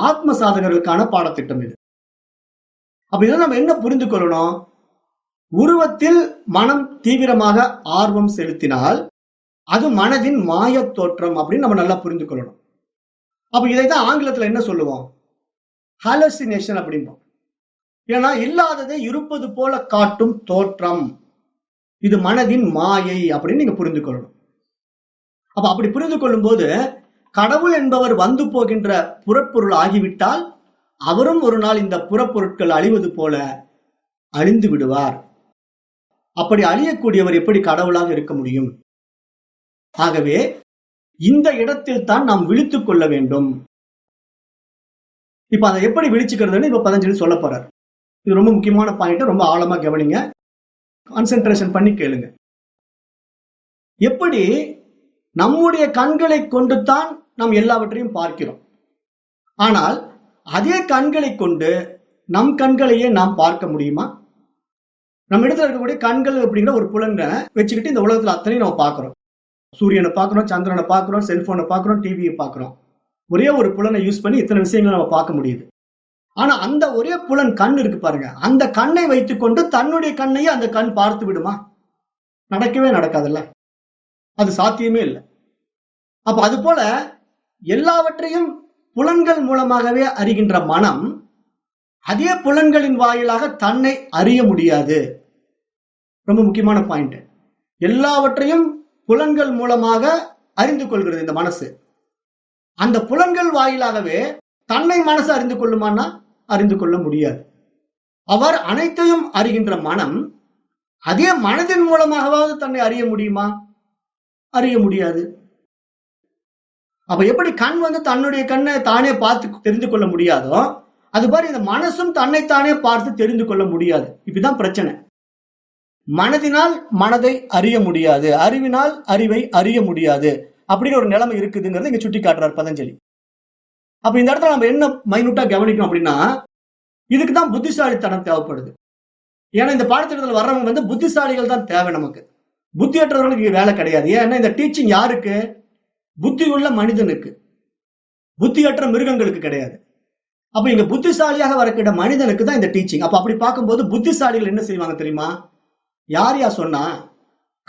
ஆத்ம சாதகர்களுக்கான பாடத்திட்டம் இது. அப்ப இதை நம்ம என்ன புரிந்து கொள்ளணும்? உருவத்தில் மனம் தீவிரமாக ஆர்வம் செலுத்தினால் அது மனதின் மாய தோற்றம் அப்படின்னு நம்ம நல்லா புரிந்து கொள்ளணும். அப்ப இதைதான் ஆங்கிலத்துல என்ன சொல்லுவோம்? ஹாலுசினேஷன் அப்படிம்போம். ஏன்னா இல்லாததை இருப்பது போல காட்டும் தோற்றம், இது மனதின் மாயை அப்படின்னு நீங்க புரிந்து கொள்ளணும். அப்ப அப்படி புரிந்து கொள்ளும் போது கடவுள் என்பவர் வந்து போகின்ற புறப்பொருள் ஆகிவிட்டால் அவரும் ஒரு நாள் இந்த புறப்பொருட்கள் அழிவது போல அழிந்து விடுவார். அப்படி அழியக்கூடியவர் எப்படி கடவுளாக இருக்க முடியும்? ஆகவே இந்த இடத்தில் தான் நாம் விழித்துக் கொள்ள வேண்டும். இப்ப அதை எப்படி விழிச்சுக்கிறதுன்னு இப்ப பதஞ்சலி சொல்ல போறார். இது ரொம்ப முக்கியமான பாயிண்ட், ரொம்ப ஆழமா கவனிங்க, கான்சென்ட்ரேஷன் பண்ணி கேளுங்க. எப்படி நம்முடைய கண்களை கொண்டுதான் நாம் எல்லாவற்றையும் பார்க்கிறோம். ஆனால் அதே கண்களை கொண்டு நம் கண்களையே நாம் பார்க்க முடியுமா? நம்ம இடத்துல இருக்கக்கூடிய கண்கள் அப்படிங்கிற ஒரு புலனை வச்சுக்கிட்டு இந்த உலகத்துல அத்தனையும் நம்ம பார்க்கிறோம். சூரியனை பார்க்கிறோம், சந்திரனை பார்க்கிறோம், செல்போனை பார்க்கிறோம், டிவியை பார்க்கிறோம். ஒரே ஒரு புலனை யூஸ் பண்ணி இத்தனை விஷயங்களை நம்ம பார்க்க முடியுது. ஆனா அந்த ஒரே புலன் கண் இருக்கு பாருங்க, அந்த கண்ணை வைத்துக் கொண்டு தன்னுடைய கண்ணையே அந்த கண் பார்த்து விடுமா? நடக்கவே நடக்காதுல்ல, அது சாத்தியமே இல்லை. அப்ப அது போல எல்லாவற்றையும் புலன்கள் மூலமாகவே அறிகின்ற மனம் அதே புலன்களின் வாயிலாக தன்னை அறிய முடியாது. ரொம்ப முக்கியமான பாயிண்ட். எல்லாவற்றையும் புலன்கள் மூலமாக அறிந்து கொள்கிறது இந்த மனசு. அந்த புலன்கள் வாயிலாகவே தன்னை மனசு அறிந்து கொள்ளுமானா அறிந்து கொள்ள முடியாது. அவர் அனைத்தையும் அறிகின்ற மனம் அதே மனதின் மூலமாகவாவது தன்னை அறிய முடியுமா? அறிய முடியாது. அப்ப எப்படி கண் தன்னுடைய கண்ணை தானே பார்த்து தெரிந்து கொள்ள முடியாதோ, அது மாதிரி இந்த மனசும் தன்னைத்தானே பார்த்து தெரிந்து கொள்ள முடியாது. இப்படிதான் பிரச்சனை. மனதினால் மனதை அறிய முடியாது, அறிவினால் அறிவை அறிய முடியாது அப்படின்னு ஒரு நிலைமை இருக்குதுங்கிறத இங்க சுட்டி காட்டுறார் பதஞ்சலி. அப்ப இந்த இடத்துல நம்ம என்ன மைனூட்டா கவனிக்கணும் அப்படின்னா, இதுக்குதான் புத்திசாலித்தனம் தேவைப்படுது. ஏன்னா இந்த பாடத்திட்டத்தில் வர்றவங்க புத்திசாலிகள் தான் தேவை நமக்கு. புத்தியற்றவர்களுக்கு வேலை கிடையாது. ஏன்னா இந்த டீச்சிங் யாருக்கு? புத்தி உள்ள மனிதனுக்கு, புத்தியற்ற மிருகங்களுக்கு கிடையாது. அப்ப இங்க புத்திசாலியாக வரக்கிட்ட மனிதனுக்கு தான் இந்த டீச்சிங். அப்ப அப்படி பார்க்கும்போது புத்திசாலிகள் என்ன செய்வாங்க தெரியுமா? யார் சொன்னா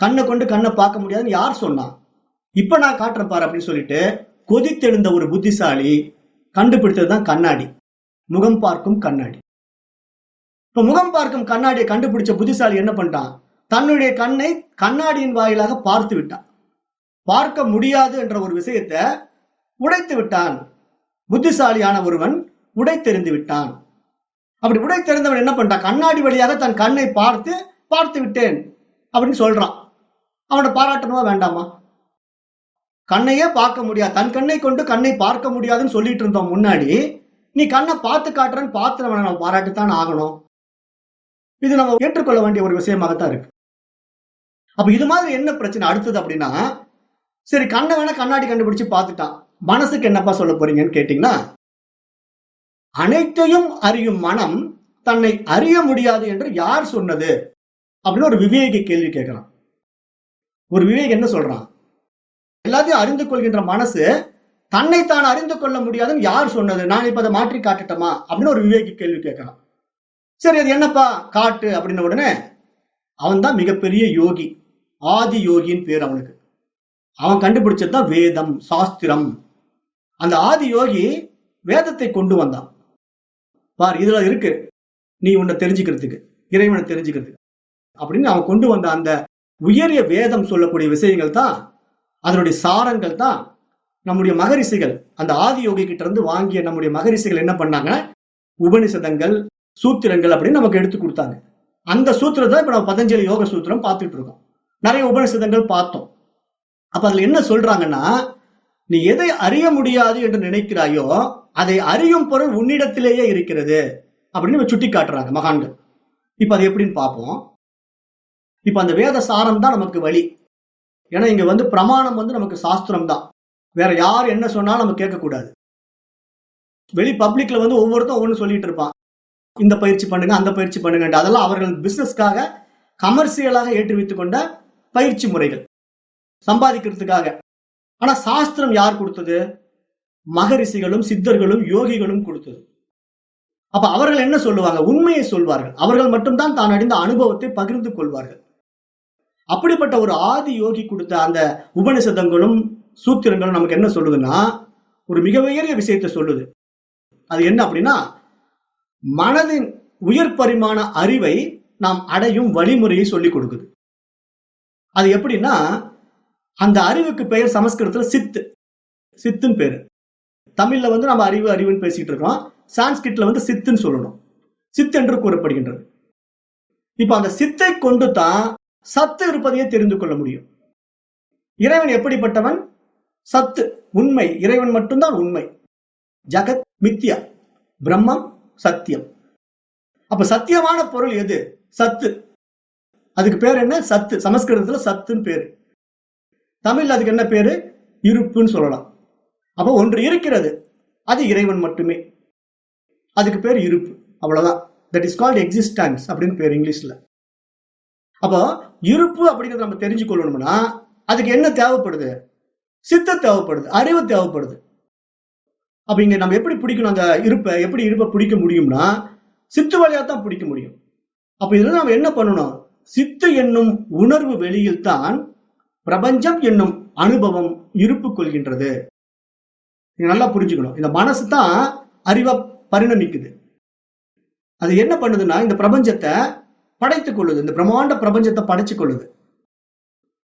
கண்ணை கொண்டு கண்ணை பார்க்க முடியாதுன்னு யார் சொன்னா? இப்ப நான் காட்டுறேன் பாரு அப்படின்னு சொல்லிட்டு கொதித்தெழுந்த ஒரு புத்திசாலி கண்டுபிடித்ததுதான் கண்ணாடி, முகம் பார்க்கும் கண்ணாடி. இப்ப முகம் பார்க்கும் கண்ணாடியை கண்டுபிடிச்ச புத்திசாலி என்ன பண்ணிட்டான்? தன்னுடைய கண்ணை கண்ணாடியின் வாயிலாக பார்த்து விட்டான். பார்க்க முடியாது என்ற ஒரு விஷயத்தை உடைத்து விட்டான். புத்திசாலியான ஒருவன் உடைத்தெறிந்து விட்டான். அப்படி உடைத்தெறிந்தவன் என்ன பண்ணிட்டான்? கண்ணாடி வழியாக தன் கண்ணை பார்த்து விட்டேன் அப்படின்னு சொல்றான். அவனை பாராட்டணுமா வேண்டாமா? கண்ணையே பார்க்க முடியாது, தன் கண்ணை கொண்டு கண்ணை பார்க்க முடியாதுன்னு சொல்லிட்டு இருந்தோம் முன்னாடி. நீ கண்ணை பார்த்து காட்டுறன்னு பார்த்துறவனை நம்ம பாராட்டுத்தான் ஆகணும். இது நம்ம ஏற்றுக்கொள்ள வேண்டிய ஒரு விஷயமாகத்தான் இருக்கு. அப்ப இது மாதிரி என்ன பிரச்சனை அடுத்தது அப்படின்னா, சரி கண்ணை வேணா கண்ணாடி கண்டுபிடிச்சு பார்த்துட்டான், மனசுக்கு என்னப்பா சொல்ல போறீங்கன்னு கேட்டீங்கன்னா, அனைத்தையும் அறியும் மனம் தன்னை அறிய முடியாது என்று யார் சொன்னது அப்படின்னு ஒரு விவேகி கேள்வி கேட்கிறான். ஒரு விவேகி என்ன சொல்றான்? எல்லாத்தையும் அறிந்து கொள்கின்ற மனசு தன்னைத்தான் அறிந்து கொள்ள முடியாதுன்னு யார் சொன்னது? நான் இப்ப அதை மாற்றி காட்டட்டுமா அப்படின்னு ஒரு விவேகி கேள்வி கேட்கிறான். சரி அது என்னப்பா காட்டு அப்படின்ன உடனே அவன் தான் மிகப்பெரிய யோகி, ஆதி யோகின்னு பேர் அவனுக்கு. அவன் கண்டுபிடிச்சதுதான் வேதம், சாஸ்திரம். அந்த ஆதி யோகி வேதத்தை கொண்டு வந்தான். பார் இதுல இருக்கு நீ உன்னை தெரிஞ்சுக்கிறதுக்கு, இறைவனை தெரிஞ்சுக்கிறதுக்கு அப்படின்னு அவன் கொண்டு வந்த அந்த உயரிய வேதம் சொல்லக்கூடிய விஷயங்கள் தான், அதனுடைய சாரங்கள் தான் நம்முடைய மகரிஷிகள், அந்த ஆதி யோகி கிட்ட இருந்து வாங்கிய நம்முடைய மகரிஷிகள் என்ன பண்ணாங்க? உபனிஷதங்கள், சூத்திரங்கள் அப்படின்னு நமக்கு எடுத்து கொடுத்தாங்க. அந்த சூத்திரத்தை இப்ப நம்ம பதஞ்சலி யோக சூத்திரம் பார்த்துட்டு இருக்கோம். நிறைய உபனிஷதங்கள் பார்த்தோம். அப்ப அதுல என்ன சொல்றாங்கன்னா, நீ எதை அறிய முடியாது என்று நினைக்கிறாயோ அதை அறியும் பொருள் உன்னிடத்திலேயே இருக்கிறது அப்படின்னு சுட்டி காட்டுறாங்க மகான்கள். இப்ப அது எப்படின்னு பார்ப்போம். இப்ப அந்த வேத சாரம் தான் நமக்கு வழி. ஏன்னா இங்க பிரமாணம் நமக்கு சாஸ்திரம் தான். வேற யார் என்ன சொன்னாலும் நம்ம கேட்கக்கூடாது. வெளி பப்ளிக்ல ஒவ்வொருத்தரும் ஒவ்வொன்னு சொல்லிட்டு இருப்பான். இந்த பயிற்சி பண்ணுங்க, அந்த பயிற்சி பண்ணுங்க. அதெல்லாம் அவர்கள் பிசினஸ்க்காக கமர்சியலாக ஏற்றி வைத்துக் கொண்ட பயிற்சி முறைகள், சம்பாதிக்கிறதுக்காக. ஆனா சாஸ்திரம் யார் கொடுத்தது? மகரிஷிகளும் சித்தர்களும் யோகிகளும் கொடுத்தது. அப்ப அவர்கள் என்ன சொல்லுவாங்க? உண்மையை சொல்வார்கள். அவர்கள் மட்டும்தான் தான் அடைந்த அனுபவத்தை பகிர்ந்து கொள்வார்கள். அப்படிப்பட்ட ஒரு ஆதி யோகி கொடுத்த அந்த உபனிஷதங்களும் சூத்திரங்களும் நமக்கு என்ன சொல்லுதுன்னா, ஒரு மிக உயரிய விஷயத்தை சொல்லுது. அது என்ன அப்படின்னா, மனதின் உயர் பரிமாண அறிவை நாம் அடையும் வழிமுறையை சொல்லிக் கொடுக்குது. அது எப்படின்னா, அந்த அறிவுக்கு பெயர் சமஸ்கிருதத்துல சித்து, சித்துன்னு பேரு. தமிழ்ல நம்ம அறிவு அறிவுன்னு பேசிட்டு இருக்கோம். சான்ஸ்கிரிட்ல சித்துன்னு சொல்லணும். சித்து என்று கூறப்படுகின்றது. இப்ப அந்த சித்தை கொண்டு தான் சத்து இருப்பதையே தெரிந்து கொள்ள முடியும். இறைவன் எப்படிப்பட்டவன்? சத்து, உண்மை. இறைவன் மட்டும்தான் உண்மை. ஜகத் மித்யா, பிரம்மம் சத்தியம். அப்ப சத்தியமான பொருள் எது? சத்து. அதுக்கு பேர் என்ன? சத்து. சமஸ்கிருதத்துல சத்துன்னு பேரு. தமிழ்ல அதுக்கு என்ன பேரு? இருப்புன்னு சொல்லலாம். அப்ப ஒன்று இருக்கிறது, அது இறைவன் மட்டுமே. அதுக்கு பேர் இருப்பு, அவ்வளவுதான். தட் இஸ் கால்ட் எக்ஸிஸ்டன்ஸ் அப்படின்னு பேர் இங்கிலீஷ்ல. அப்போ இருப்பு அப்படிங்கறத நம்ம தெரிஞ்சு கொள்ளணும்னா அதுக்கு என்ன தேவைப்படுது? சித்த தேவைப்படுது, அறிவு தேவைப்படுது. அப்ப இங்க நம்ம எப்படி பிடிக்கணும் அந்த இருப்பை? எப்படி இருப்பை பிடிக்க முடியும்னா சித்து வழியா தான் பிடிக்க முடியும். அப்ப இதுல நம்ம என்ன பண்ணணும்? சித்து என்னும் உணர்வு வெளியில் தான் பிரபஞ்சம் என்னும் அனுபவம் இருப்பு கொள்கின்றது. நல்லா புரிஞ்சுக்கணும். இந்த மனசு தான் அறிவா பரிணமிக்குது. அது என்ன பண்ணுதுன்னா இந்த பிரபஞ்சத்தை படைத்துக் கொள்ளுது. இந்த பிரம்மாண்ட பிரபஞ்சத்தை படைச்சு கொள்ளுது.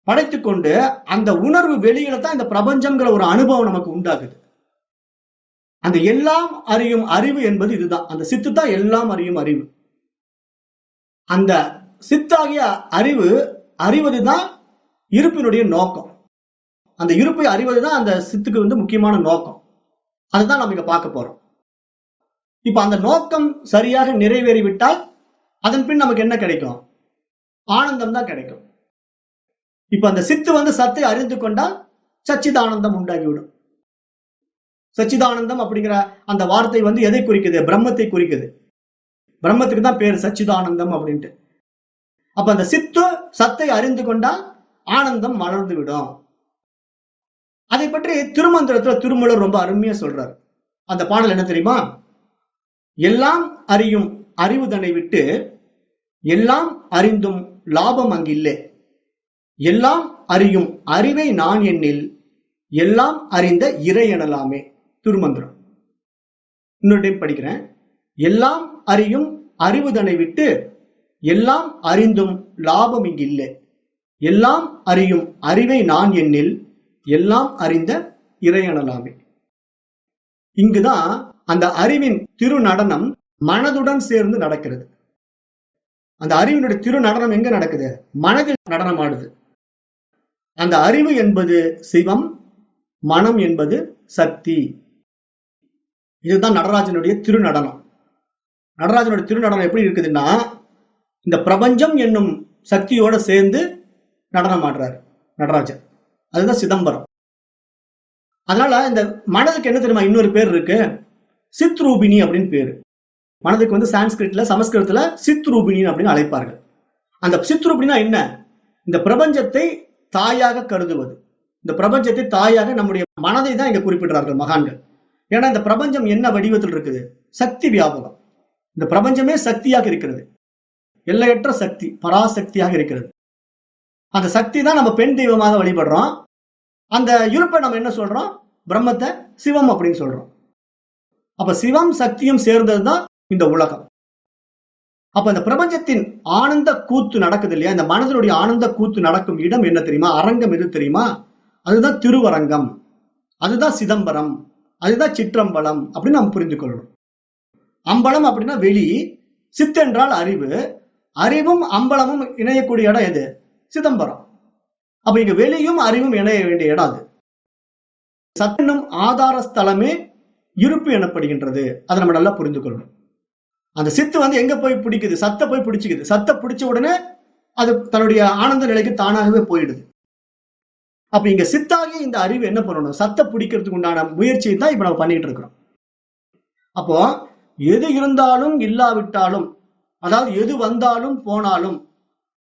படைத்துக்கொண்டு அந்த உணர்வு வெளியில தான் இந்த பிரபஞ்சம்ங்கிற ஒரு அனுபவம் நமக்கு உண்டாகுது. அந்த எல்லாம் அறியும் அறிவு என்பது இதுதான். அந்த சித்து தான் எல்லாம் அறியும் அறிவு. அந்த சித்தாகிய அறிவு அறிவதுதான் இருப்பினுடைய நோக்கம். அந்த இருப்பை அறிவதுதான் அந்த சித்துக்கு முக்கியமான நோக்கம். அதுதான் நம்ம இங்க பார்க்க போறோம். இப்ப அந்த நோக்கம் சரியாக நிறைவேறிவிட்டால் அதன் பின் நமக்கு என்ன கிடைக்கும்? ஆனந்தம் தான் கிடைக்கும். இப்ப அந்த சித்து சத்தை அறிந்து கொண்டால் சச்சிதானந்தம் உண்டாகிவிடும். சச்சிதானந்தம் அப்படிங்கிற அந்த வார்த்தை எதை குறிக்குது? பிரம்மத்தை குறிக்குது. பிரம்மத்துக்கு தான் பேர் சச்சிதானந்தம் அப்படின்ட்டு. அப்ப அந்த சித்து சத்தை அறிந்து கொண்டால் ஆனந்தம் மலர்ந்து விடும். அதை பற்றி திருமந்திரத்துல திருமூலர் ரொம்ப அருமையா சொல்றார். அந்த பாடல் என்ன தெரியுமா? எல்லாம் அறியும் அறிவுதனை விட்டு எல்லாம் அறிந்தும் லாபம் அங்கில்லை. எல்லாம் அறியும் அறிவை நான் எண்ணில் எல்லாம் அறிந்த இறை எனலாமே. திருமந்திரம். இன்னொரு டைம் படிக்கிறேன். எல்லாம் அறியும் அறிவுதனை விட்டு எல்லாம் அறிந்தும் லாபம் இங்கில்லை. எல்லாம் அறியும் அறிவை நான் எண்ணில் எல்லாம் அறிந்த இறை எனலாமே. இங்குதான் அந்த அறிவின் திரு நடனம் மனதுடன் சேர்ந்து நடக்கிறது. அந்த அறிவினுடைய திரு நடனம் எங்க நடக்குது? மனதில் நடனம் ஆடுது. அந்த அறிவு என்பது சிவம், மனம் என்பது சக்தி. இதுதான் நடராஜனுடைய திருநடனம். நடராஜனுடைய திருநடனம் எப்படி இருக்குதுன்னா, இந்த பிரபஞ்சம் என்னும் சக்தியோட சேர்ந்து நடனம் ஆடுறாரு நடராஜர். அதுதான் சிதம்பரம். அதனால இந்த மனதுக்கு என்ன தெரியுமா இன்னொரு பேர் இருக்கு? சித்ரூபிணி அப்படின்னு பேரு. மனதுக்கு சான்ஸ்கிரிட்ல சமஸ்கிருதத்துல சித்ரூபிணி அப்படின்னு அழைப்பார்கள். அந்த சித்ரூபிணினா என்ன? இந்த பிரபஞ்சத்தை தாயாக கருதுவது. இந்த பிரபஞ்சத்தை தாயாக நம்முடைய மனதை தான் இங்க குறிப்பிடுறார்கள் மகான்கள். ஏன்னா இந்த பிரபஞ்சம் என்ன வடிவத்தில் இருக்குது? சக்தி வியாபகம். இந்த பிரபஞ்சமே சக்தியாக இருக்கிறது. எல்லையற்ற சக்தி, பராசக்தியாக இருக்கிறது. அந்த சக்தி தான் நம்ம பெண் தெய்வமாக வழிபடுறோம். அந்த இருப்பை நம்ம என்ன சொல்றோம்? பிரம்மத்தை சிவம் அப்படின்னு சொல்றோம். அப்ப சிவம் சக்தியும் சேர்ந்ததுதான் இந்த உலகம். அப்ப இந்த பிரபஞ்சத்தின் ஆனந்த கூத்து நடக்குது இல்லையா? இந்த மனதினுடைய ஆனந்த கூத்து நடக்கும் இடம் என்ன தெரியுமா? அரங்கம் எது தெரியுமா? அதுதான் திருவரங்கம், அதுதான் சிதம்பரம், அதுதான் சிற்றம்பலம் அப்படின்னு நம்ம புரிந்து கொள்ளணும். அம்பலம் அப்படின்னா வெளி, சித்தென்றால் அறிவு. அறிவும் அம்பலமும் இணையக்கூடிய இடம் எது? சிதம்பரம். அப்ப இங்க வெளியும் அறிவும் இணைய வேண்டிய இடம் அது. சத்தனும் ஆதார ஸ்தலமே இருப்பு எனப்படுகின்றது. அதை நம்ம நல்லா புரிந்து கொள்ளணும். அந்த சித்து எங்க போய் பிடிக்குது? சத்தை போய் பிடிச்சுக்குது. சத்தை பிடிச்ச உடனே அது தன்னுடைய ஆனந்த நிலைக்கு தானாகவே போயிடுது. அப்ப இங்க சித்தாகி இந்த அறிவு என்ன பண்ணணும்? சத்தை பிடிக்கிறதுக்கு உண்டான முயற்சியை தான் இப்ப நம்ம பண்ணிட்டு இருக்கிறோம். அப்போ எது இருந்தாலும் இல்லாவிட்டாலும், அதாவது எது வந்தாலும் போனாலும்,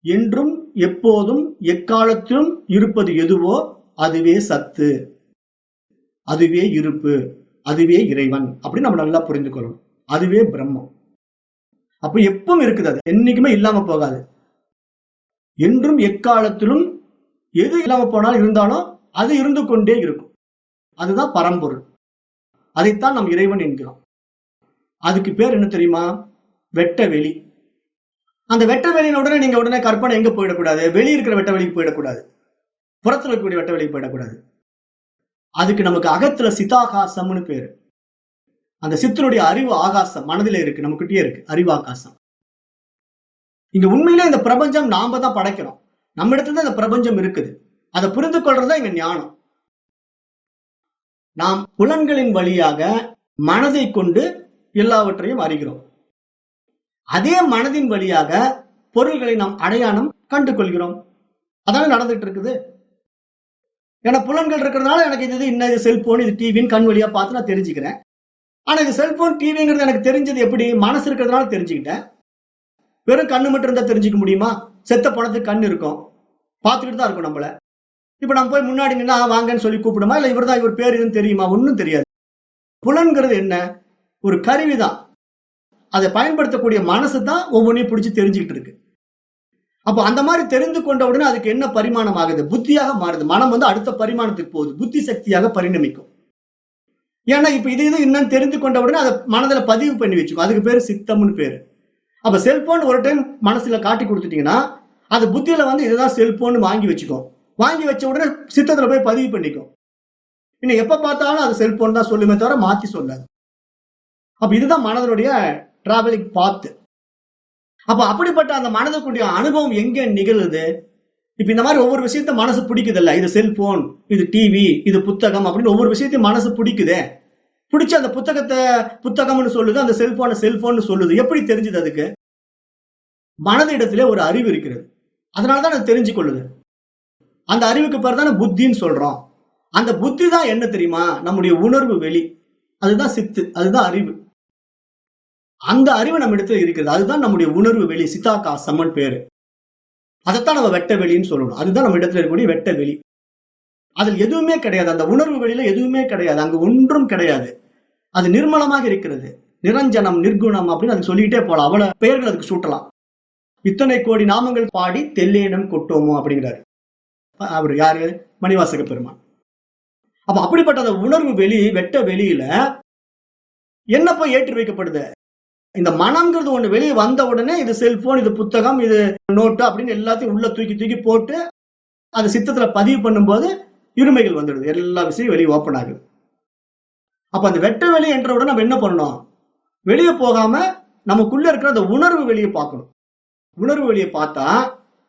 என்றும் எப்போதும் எக்காலத்திலும் இருப்பது எதுவோ அதுவே சத்து, அதுவே இருப்பு, அதுவே இறைவன் அப்படின்னு நம்ம நல்லா புரிந்து கொள்ளணும். அதுவே பிரம்மம். அப்ப எப்பவும் இருக்குது, அது என்னைக்குமே இல்லாம போகாது. என்றும் எக்காலத்திலும் எது இல்லாம போனாலும் இருந்தாலும் அது இருந்து கொண்டே இருக்கும். அதுதான் பரம்பொருள். அதைத்தான் நாம் இறைவன் என்கிறோம். அதுக்கு பேர் என்ன தெரியுமா? வெட்ட வெளி. அந்த வெட்ட வெளியின் உடனே நீங்க உடனே கற்பனை எங்க போயிடக்கூடாது? வெளியே இருக்கிற வெட்ட வெளிக்கு போயிடக்கூடாது, புறத்துல இருக்கக்கூடிய வெட்ட வெளிக்கு போயிடக்கூடாது. அதுக்கு நமக்கு அகத்துல சிதாகாசம்னு பேரு. அந்த சித்தனுடைய அறிவு ஆகாசம் மனதிலே இருக்கு, நமக்கிட்டே இருக்கு அறிவு ஆகாசம். இங்க உண்மையிலே இந்த பிரபஞ்சம் நாம தான் படைக்கிறோம். நம்ம இடத்துல தான் இந்த பிரபஞ்சம் இருக்குது. அதை புரிந்து கொள்றதுதான் இங்க ஞானம். நாம் புலன்களின் வழியாக மனதை கொண்டு எல்லாவற்றையும் அறிகிறோம். அதே மனதின் வழியாக பொருள்களை நாம் அடையாளம் கண்டு கொள்கிறோம். அதான நடந்துட்டு இருக்குது. ஏன்னா புலன்கள் இருக்கிறதுனால எனக்கு இது இன்னது செல்போன், இது டிவின்னு கண் வழியா பார்த்து நான் தெரிஞ்சுக்கிறேன். ஆனா இது செல்போன் டிவிங்கிறது எனக்கு தெரிஞ்சது எப்படி? மனசு இருக்கிறதுனால தெரிஞ்சுக்கிட்டேன். வெறும் கண்ணு மட்டும் இருந்தா தெரிஞ்சுக்க முடியுமா? செத்த பணத்துக்கு கண் இருக்கும், பார்த்துக்கிட்டு தான் இருக்கும் நம்மள. இப்ப நம்ம போய் முன்னாடி நின்னா வாங்கன்னு சொல்லி கூப்பிடுமா? இல்ல இவர் பேர் இதுன்னு தெரியுமா? ஒன்னும் தெரியாது. புலன்கிறது என்ன? ஒரு கருவிதான். அதை பயன்படுத்தக்கூடிய மனசு தான் ஒவ்வொன்றையும் பிடிச்சி தெரிஞ்சுக்கிட்டு இருக்கு. அப்போ அந்த மாதிரி தெரிந்து கொண்ட உடனே அதுக்கு என்ன பரிமாணம் ஆகுது? புத்தியாக மாறுது. மனம் அடுத்த பரிமாணத்துக்கு போகுது, புத்தி சக்தியாக பரிணமிக்கும். ஏன்னா இப்ப இது என்னன்னு தெரிந்து கொண்ட உடனே அதை மனதுல பதிவு பண்ணி வச்சுக்கும். அதுக்கு பேரு சித்தம்னு பேரு. அப்ப செல்போன் ஒரு டைம் மனசுல காட்டி கொடுத்துட்டீங்கன்னா அது புத்தியில இதுதான் செல்போன் வாங்கி வச்சுக்கோ. வாங்கி வச்ச உடனே சித்தத்துல போய் பதிவு பண்ணிக்கும். இன்னும் எப்ப பார்த்தாலும் அது செல்போன் தான் சொல்லுமே தவிர மாத்தி சொல்லாது. அப்ப இதுதான் மனதனுடைய டிராவலிங் பாத்து. அப்ப அப்படிப்பட்ட அந்த மனதுக்குரிய அனுபவம் எங்க நிகழுது? இப்ப இந்த மாதிரி ஒவ்வொரு விஷயத்த மனசு பிடிக்குது இல்ல, இது செல்போன், இது டிவி, இது புத்தகம் அப்படின்னு ஒவ்வொரு விஷயத்தையும் மனசு பிடிக்குதே. பிடிச்ச அந்த புத்தகத்தை புத்தகம்னு சொல்லுது, அந்த செல்போனை செல்போன் சொல்லுது. எப்படி தெரிஞ்சது அதுக்கு? மனது இடத்திலே ஒரு அறிவு இருக்கிறது. அதனாலதான் அது தெரிஞ்சு கொள்ளுது. அந்த அறிவுக்கு பேர் தானே புத்தின்னு சொல்றோம். அந்த புத்தி தான் என்ன தெரியுமா? நம்முடைய உணர்வு வெளி. அதுதான் சித்து, அதுதான் அறிவு. அந்த அறிவு நம்ம இடத்துல இருக்கிறது. அதுதான் நம்முடைய உணர்வு வெளி, சித்தாகாசம்னு பேரு. அதைத்தான் நம்ம வெட்ட வெளின்னு சொல்லணும். அதுதான் நம்ம இடத்துல இருக்கக்கூடிய வெட்ட வெளி. அதில் எதுவுமே கிடையாது. அந்த உணர்வு வெளியில எதுவுமே கிடையாது. அங்கு ஒன்றும் கிடையாது. அது நிர்மலமாக இருக்கிறது. நிரஞ்சனம், நிர்குணம் அப்படின்னு அதுக்கு சொல்லிட்டே போலாம். அவ்வளவு பெயர்கள் அதுக்கு சூட்டலாம். இத்தனை கோடி நாமங்கள் பாடி தெல்லேனம் கொட்டோமோ அப்படிங்கிறாரு. அவர் யாரு? மணிவாசக பெருமான். அப்ப அப்படிப்பட்ட அந்த உணர்வு வெளி, வெட்ட வெளியில என்ன போய் ஏற்றி வைக்கப்படுது? இந்த மனம்ங்கிறது ஒண்ணு வெளியே வந்த உடனே இது செல்போன், இது புத்தகம், இது நோட்டு அப்படின்னு எல்லாத்தையும் உள்ள தூக்கி தூக்கி போட்டு அது சித்தத்துல பதிவு பண்ணும்போது இருமைகள் வந்துடுது. எல்லா விஷயம் வெளியே ஓப்பன் ஆகுது. அப்ப அந்த வெட்ட வெளி என்ற உடனே நம்ம என்ன பண்ணணும்? வெளியே போகாம நமக்குள்ள இருக்கிற அந்த உணர்வு வெளியே பார்க்கணும். உணர்வு வெளியே பார்த்தா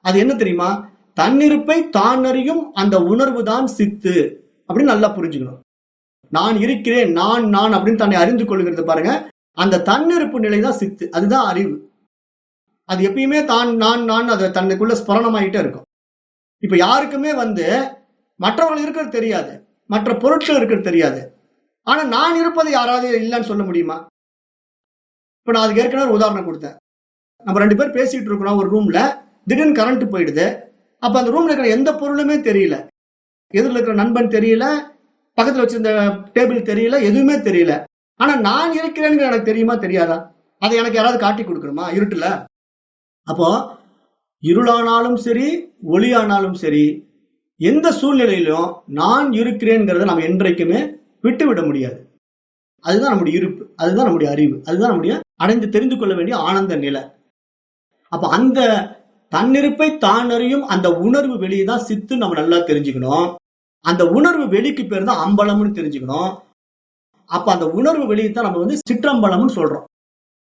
அது என்ன தெரியுமா? தன்னிருப்பை தான் அறியும் அந்த உணர்வு தான் சித்து அப்படின்னு நல்லா புரிஞ்சுக்கணும். நான் இருக்கிறேன், நான் நான் அப்படின்னு தன்னை அறிந்து கொள்கிறது பாருங்க. அந்த தன்னிருப்பு நிலை தான் சித்து. அதுதான் அறிவு. அது எப்பயுமே தான் நான் நான் அது தன்னுக்குள்ள ஸ்பரணமாயிட்டே இருக்கும். இப்ப யாருக்குமே மற்றவர்கள் இருக்கிறது தெரியாது, மற்ற பொருட்கள் இருக்கிறது தெரியாது. ஆனா நான் இருப்பது யாராவது இல்லைன்னு சொல்ல முடியுமா? இப்ப நான் அதுக்கு ஏற்கனவே ஒரு உதாரணம் கொடுத்தேன். நம்ம 2 பேர் பேசிட்டு இருக்கிறோம் ஒரு ரூம்ல, திடீர்னு கரண்ட் போயிடுது. அப்ப அந்த ரூம்ல இருக்கிற எந்த பொருளுமே தெரியல. எதிரில் இருக்கிற நண்பன் தெரியல, பக்கத்துல வச்சிருந்த டேபிள் தெரியல, எதுவுமே தெரியல. ஆனா நான் இருக்கிறேன்னு எனக்கு தெரியுமா தெரியாதா? அதை எனக்கு யாராவது காட்டி கொடுக்கணுமா இருட்டுல? அப்போ இருளானாலும் சரி, ஒளியானாலும் சரி, எந்த சூழ்நிலையிலும் நான் இருக்கிறேங்கிறத நம்ம என்றைக்குமே விட்டுவிட முடியாது. அதுதான் நம்முடைய இருப்பு, அதுதான் நம்முடைய அறிவு, அதுதான் நம்முடைய அடைந்து தெரிந்து கொள்ள வேண்டிய ஆனந்த நிலை. அப்ப அந்த தன்னிருப்பை தான் அறியும் அந்த உணர்வு வெளியே தான் சித்து நம்ம நல்லா தெரிஞ்சுக்கணும். அந்த உணர்வு வெளிக்கு பேர் தான் அம்பலம்னு தெரிஞ்சுக்கணும். அப்ப அந்த உணர்வு வெளியே தான் நம்ம சிற்றம்பலம்னு சொல்றோம்.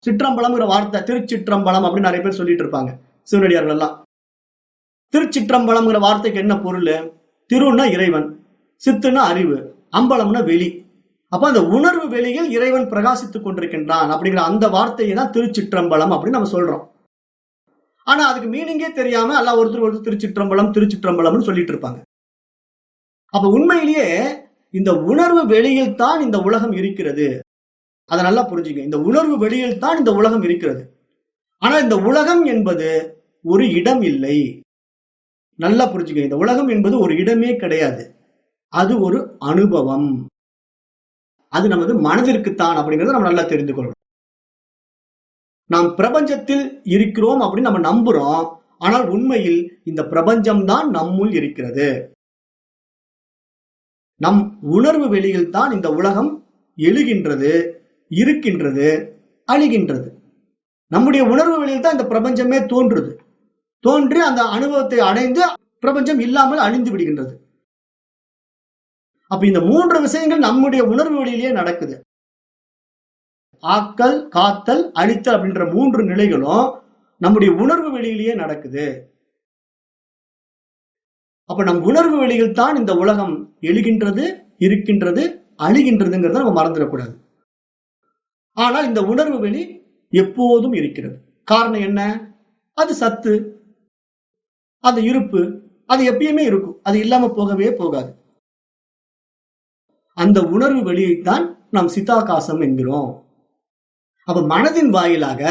சிற்றம்பலம்ங்கிற வார்த்தை, திருச்சிற்றம்பலம் அப்படின்னு நிறைய பேர் சொல்லிட்டு இருப்பாங்க சிவனடியார்கள் எல்லாம். திருச்சிற்றம்பலம்ங்கிற வார்த்தைக்கு என்ன பொருள்? திருன்னா இறைவன், சித்துன்னா அறிவு, அம்பலம்னா வெளி. அப்ப அந்த உணர்வு வெளியில் இறைவன் பிரகாசித்துக் கொண்டிருக்கின்றான் அப்படிங்கிற அந்த வார்த்தையை தான் திருச்சிற்றம்பலம் அப்படின்னு நம்ம சொல்றோம். ஆனா அதுக்கு மீனிங்கே தெரியாம எல்லாம் ஒருத்தர் திருச்சிற்றம்பலம் திருச்சிற்றம்பலம்னு சொல்லிட்டு இருப்பாங்க. அப்ப உண்மையிலேயே இந்த உணர்வு வெளியில் தான் இந்த உலகம் இருக்கிறது. அதை நல்லா புரிஞ்சுங்க. இந்த உணர்வு வெளியில் தான் இந்த உலகம் இருக்கிறது. ஆனா இந்த உலகம் என்பது ஒரு இடம் இல்லை. நல்லா புரிஞ்சுங்க. இந்த உலகம் என்பது ஒரு இடமே கிடையாது. அது ஒரு அனுபவம். அது நமது மனதிற்குத்தான் அப்படிங்கறத நம்ம நல்லா தெரிந்து கொள்ளணும். நாம் பிரபஞ்சத்தில் இருக்கிறோம் அப்படின்னு நம்ம நம்புறோம். ஆனால் உண்மையில் இந்த பிரபஞ்சம் தான் நம்முள் இருக்கிறது. நம் உணர்வு வெளியில் தான் இந்த உலகம் எழுகின்றது, இருக்கின்றது, அழிகின்றது. நம்முடைய உணர்வு வெளியில் தான் இந்த பிரபஞ்சமே தோன்றுது. தோன்றி அந்த அனுபவத்தை அடைந்து பிரபஞ்சம் இல்லாமல் அழிந்து விடுகின்றது. அப்ப இந்த 3 விஷயங்கள் நம்முடைய உணர்வு வெளியிலேயே நடக்குது. ஆக்கல், காத்தல், அழித்தல் அப்படின்ற 3 நிலைகளும் நம்முடைய உணர்வு வெளியிலேயே நடக்குது. அப்ப நம் உணர்வு வெளியில் தான் இந்த உலகம் எழுகின்றது, இருக்கின்றது, அழிகின்றதுங்கிறத நம்ம மறந்துடக்கூடாது. ஆனால் இந்த உணர்வு வெளி எப்போதும் இருக்கிறது. காரணம் என்ன? அது சத்து, அது இருப்பு, அது எப்பயுமே இருக்கும். அது இல்லாம போகவே போகாது. அந்த உணர்வு வெளியைத்தான் நாம் சித்தாகாசம் என்கிறோம். அப்ப மனதின் வாயிலாக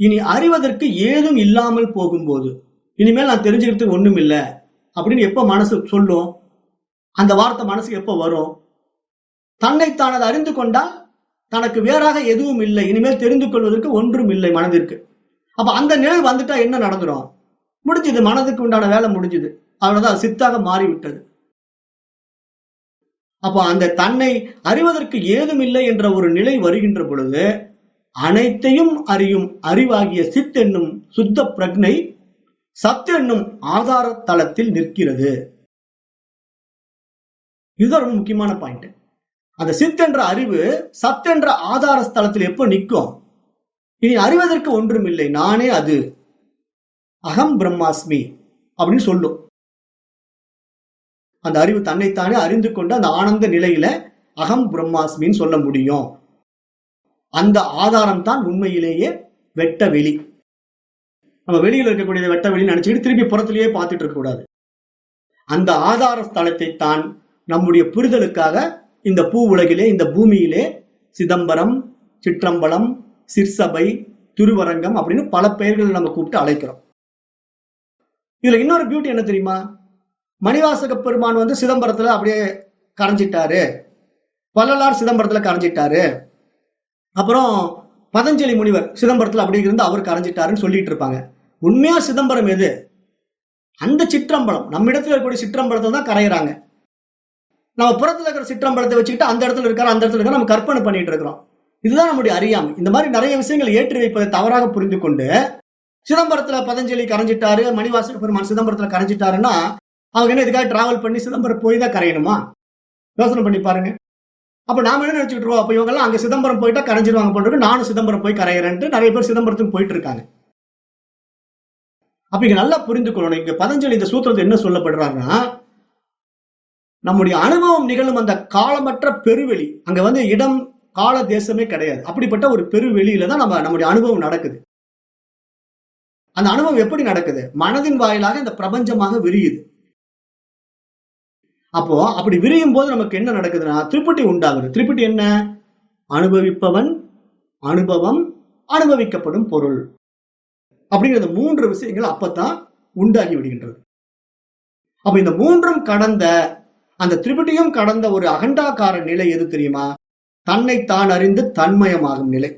இனி அறிவதற்கு ஏதும் இல்லாமல் போகும்போது, இனிமேல் நான் தெரிஞ்சுக்கிறதுக்கு ஒண்ணும் இல்லை அப்படின்னு எப்ப மனசு சொல்லும்? அந்த வார்த்தை மனசுக்கு எப்ப வரும்? தன்னைத்தான் அதை அறிந்து கொண்டால் தனக்கு வேறாக எதுவும் இல்லை, இனிமேல் தெரிந்து கொள்வதற்கு ஒன்றும் இல்லை மனதிற்கு. அப்ப அந்த நிலை வந்துட்டா என்ன நடந்துரும்? முடிஞ்சது, மனதுக்கு உண்டான வேலை முடிஞ்சது. அவ்வளவுதான், சித்தாக மாறிவிட்டது. அப்ப அந்த தன்னை அறிவதற்கு ஏதும் இல்லை என்ற ஒரு நிலை வருகின்ற பொழுது அனைத்தையும் அறியும் அறிவாகிய சித் என்னும் சுத்த பிரக்ஞை சத் என்னும் ஆதார தளத்தில் நிற்கிறது. இதுதான் ரொம்ப முக்கியமான பாயிண்ட். அந்த சித் என்ற அறிவு சத் என்ற ஆதார ஸ்தலத்தில் எப்ப நிற்கும்? இனி அறிவதற்கு ஒன்றும் இல்லை, நானே அது, அகம் பிரம்மாஸ்மி அப்படின்னு சொல்லும். அந்த அறிவு தன்னைத்தானே அறிந்து கொண்டு அந்த ஆனந்த நிலையில அகம் பிரம்மாஸ்மின்னு சொல்ல முடியும். அந்த ஆதாரம் தான் உண்மையிலேயே வெட்ட வெளி. நம்ம வெளியில இருக்கக்கூடிய வெட்ட வெளின்னு நினைச்சுக்கிட்டு திருப்பி புறத்திலேயே பார்த்துட்டு இருக்க கூடாது. அந்த ஆதார ஸ்தலத்தை தான் நம்முடைய புரிதலுக்காக இந்த பூ உலகிலே, இந்த பூமியிலே சிதம்பரம், சிற்றம்பலம், சிற்சபை, திருவரங்கம் அப்படின்னு பல பெயர்கள் நம்ம கூப்பிட்டு அழைக்கிறோம். இதுல இன்னொரு பியூட்டி என்ன தெரியுமா? மணிவாசக பெருமான் வந்து சிதம்பரத்துல அப்படியே கரைஞ்சிட்டாரு, வள்ளலார் சிதம்பரத்துல கரைஞ்சிட்டாரு, அப்புறம் பதஞ்சலி முனிவர் சிதம்பரத்துல அப்படி இருந்து அவர் கரைஞ்சிட்டாருன்னு சொல்லிட்டு இருப்பாங்க. உண்மையா சிதம்பரம் எது? அந்த சிற்றம்பலம், நம்ம இடத்துல இருக்கக்கூடிய சிற்றம்பலத்தை தான் கரையிறாங்க. நம்ம புறத்துல இருக்கிற சிற்றம்பலத்தை வச்சுக்கிட்டு அந்த இடத்துல இருக்காரு, அந்த இடத்துல இருக்காரு நம்ம கற்பனை பண்ணிட்டு இருக்கிறோம். இதுதான் நம்முடைய அறியாமை. இந்த மாதிரி நிறைய விஷயங்கள் ஏற்றி வைப்பதை தவறாக புரிந்து கொண்டு சிதம்பரத்துல பதஞ்சலி கரைஞ்சிட்டாரு, மணிவாசக பெருமான் சிதம்பரத்துல கரைஞ்சிட்டாருன்னா அவங்க என்ன இதுக்காக டிராவல் பண்ணி சிதம்பரம் போய் தான் கரையணுமா? யோசனை பண்ணி பாருங்க. அப்ப நாம என்ன நினைச்சுட்டு இருக்கோம், அப்ப இவங்க எல்லாம் அங்க சிதம்பரம் போயிட்டா கரைஞ்சிருவாங்க போட்டு நானும் சிதம்பரம் போய் கரையிறேன்ட்டு நிறைய பேர் சிதம்பரத்துக்கு போயிட்டு இருக்காங்க. அப்ப இங்க நல்லா புரிந்து கொள்ளணும். இங்க பதஞ்சலி இந்த சூத்திரத்தை என்ன சொல்லப்படுறாங்கன்னா, நம்முடைய அனுபவம் நிகழும் அந்த காலமற்ற பெருவெளி, அங்க வந்து இடம் கால தேசமே கிடையாது. அப்படிப்பட்ட ஒரு பெருவெளியில தான் நம்முடைய அனுபவம் நடக்குது. அந்த அனுபவம் எப்படி நடக்குது? மனதின் வாயிலாக இந்த பிரபஞ்சமாக விரியுது. அப்போ அப்படி விரியும் போது நமக்கு என்ன நடக்குதுன்னா திரிபுட்டி உண்டாகுது. திரிபுட்டி என்ன? அனுபவிப்பவன், அனுபவம், அனுபவிக்கப்படும் பொருள் அப்படிங்கிற மூன்று விஷயங்கள் அப்பதான் உண்டாகி விடுகின்றது. அப்ப இந்த மூன்றும் கடந்த, அந்த திரிபுட்டியும் கடந்த ஒரு அகண்டாகார நிலை எது தெரியுமா? தன்னை தான் அறிந்து தன்மயமாகும் நிலை.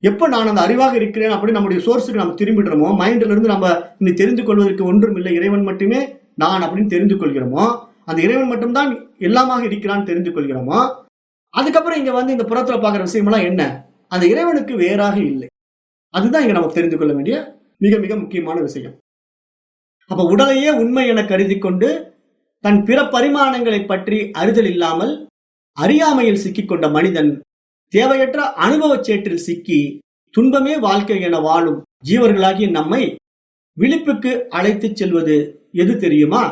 எப்ப நான் அந்த அறிவாக இருக்கிறேன் அப்படி நம்முடைய சோர்ஸுக்கு நம்ம திரும்பிடுறோமோ, மைண்ட்ல இருந்து நம்ம இனி தெரிந்து கொள்வதற்கு ஒன்றும் இல்லை, இறைவன் மட்டுமே நான் அப்படின்னு தெரிந்து கொள்கிறோமோ, அந்த இறைவன் மட்டும்தான் எல்லாமாக இருக்கிறான்னு தெரிந்து கொள்கிறோமோ, அதுக்கப்புறம் இங்க வந்து இந்த புறத்துல பாக்குற விஷயம் எல்லாம் என்ன? அந்த இறைவனுக்கு வேறாக இல்லை. அதுதான் இங்க நமக்கு தெரிந்து கொள்ள வேண்டிய மிக மிக முக்கியமான விஷயம். அப்ப உடலையே உண்மை என கருதி கொண்டு தன் பிற பரிமாணங்களை பற்றி அறிதல் இல்லாமல் அறியாமையில் சிக்கிக்கொண்ட மனிதன் தேவையற்ற அனுபவ சேற்றில் சிக்கி துன்பமே வாழ்க்கை என வாழும் ஜீவர்களாகிய நம்மை விழிப்புக்கு அழைத்துச் செல்வது எது தெரியுமா?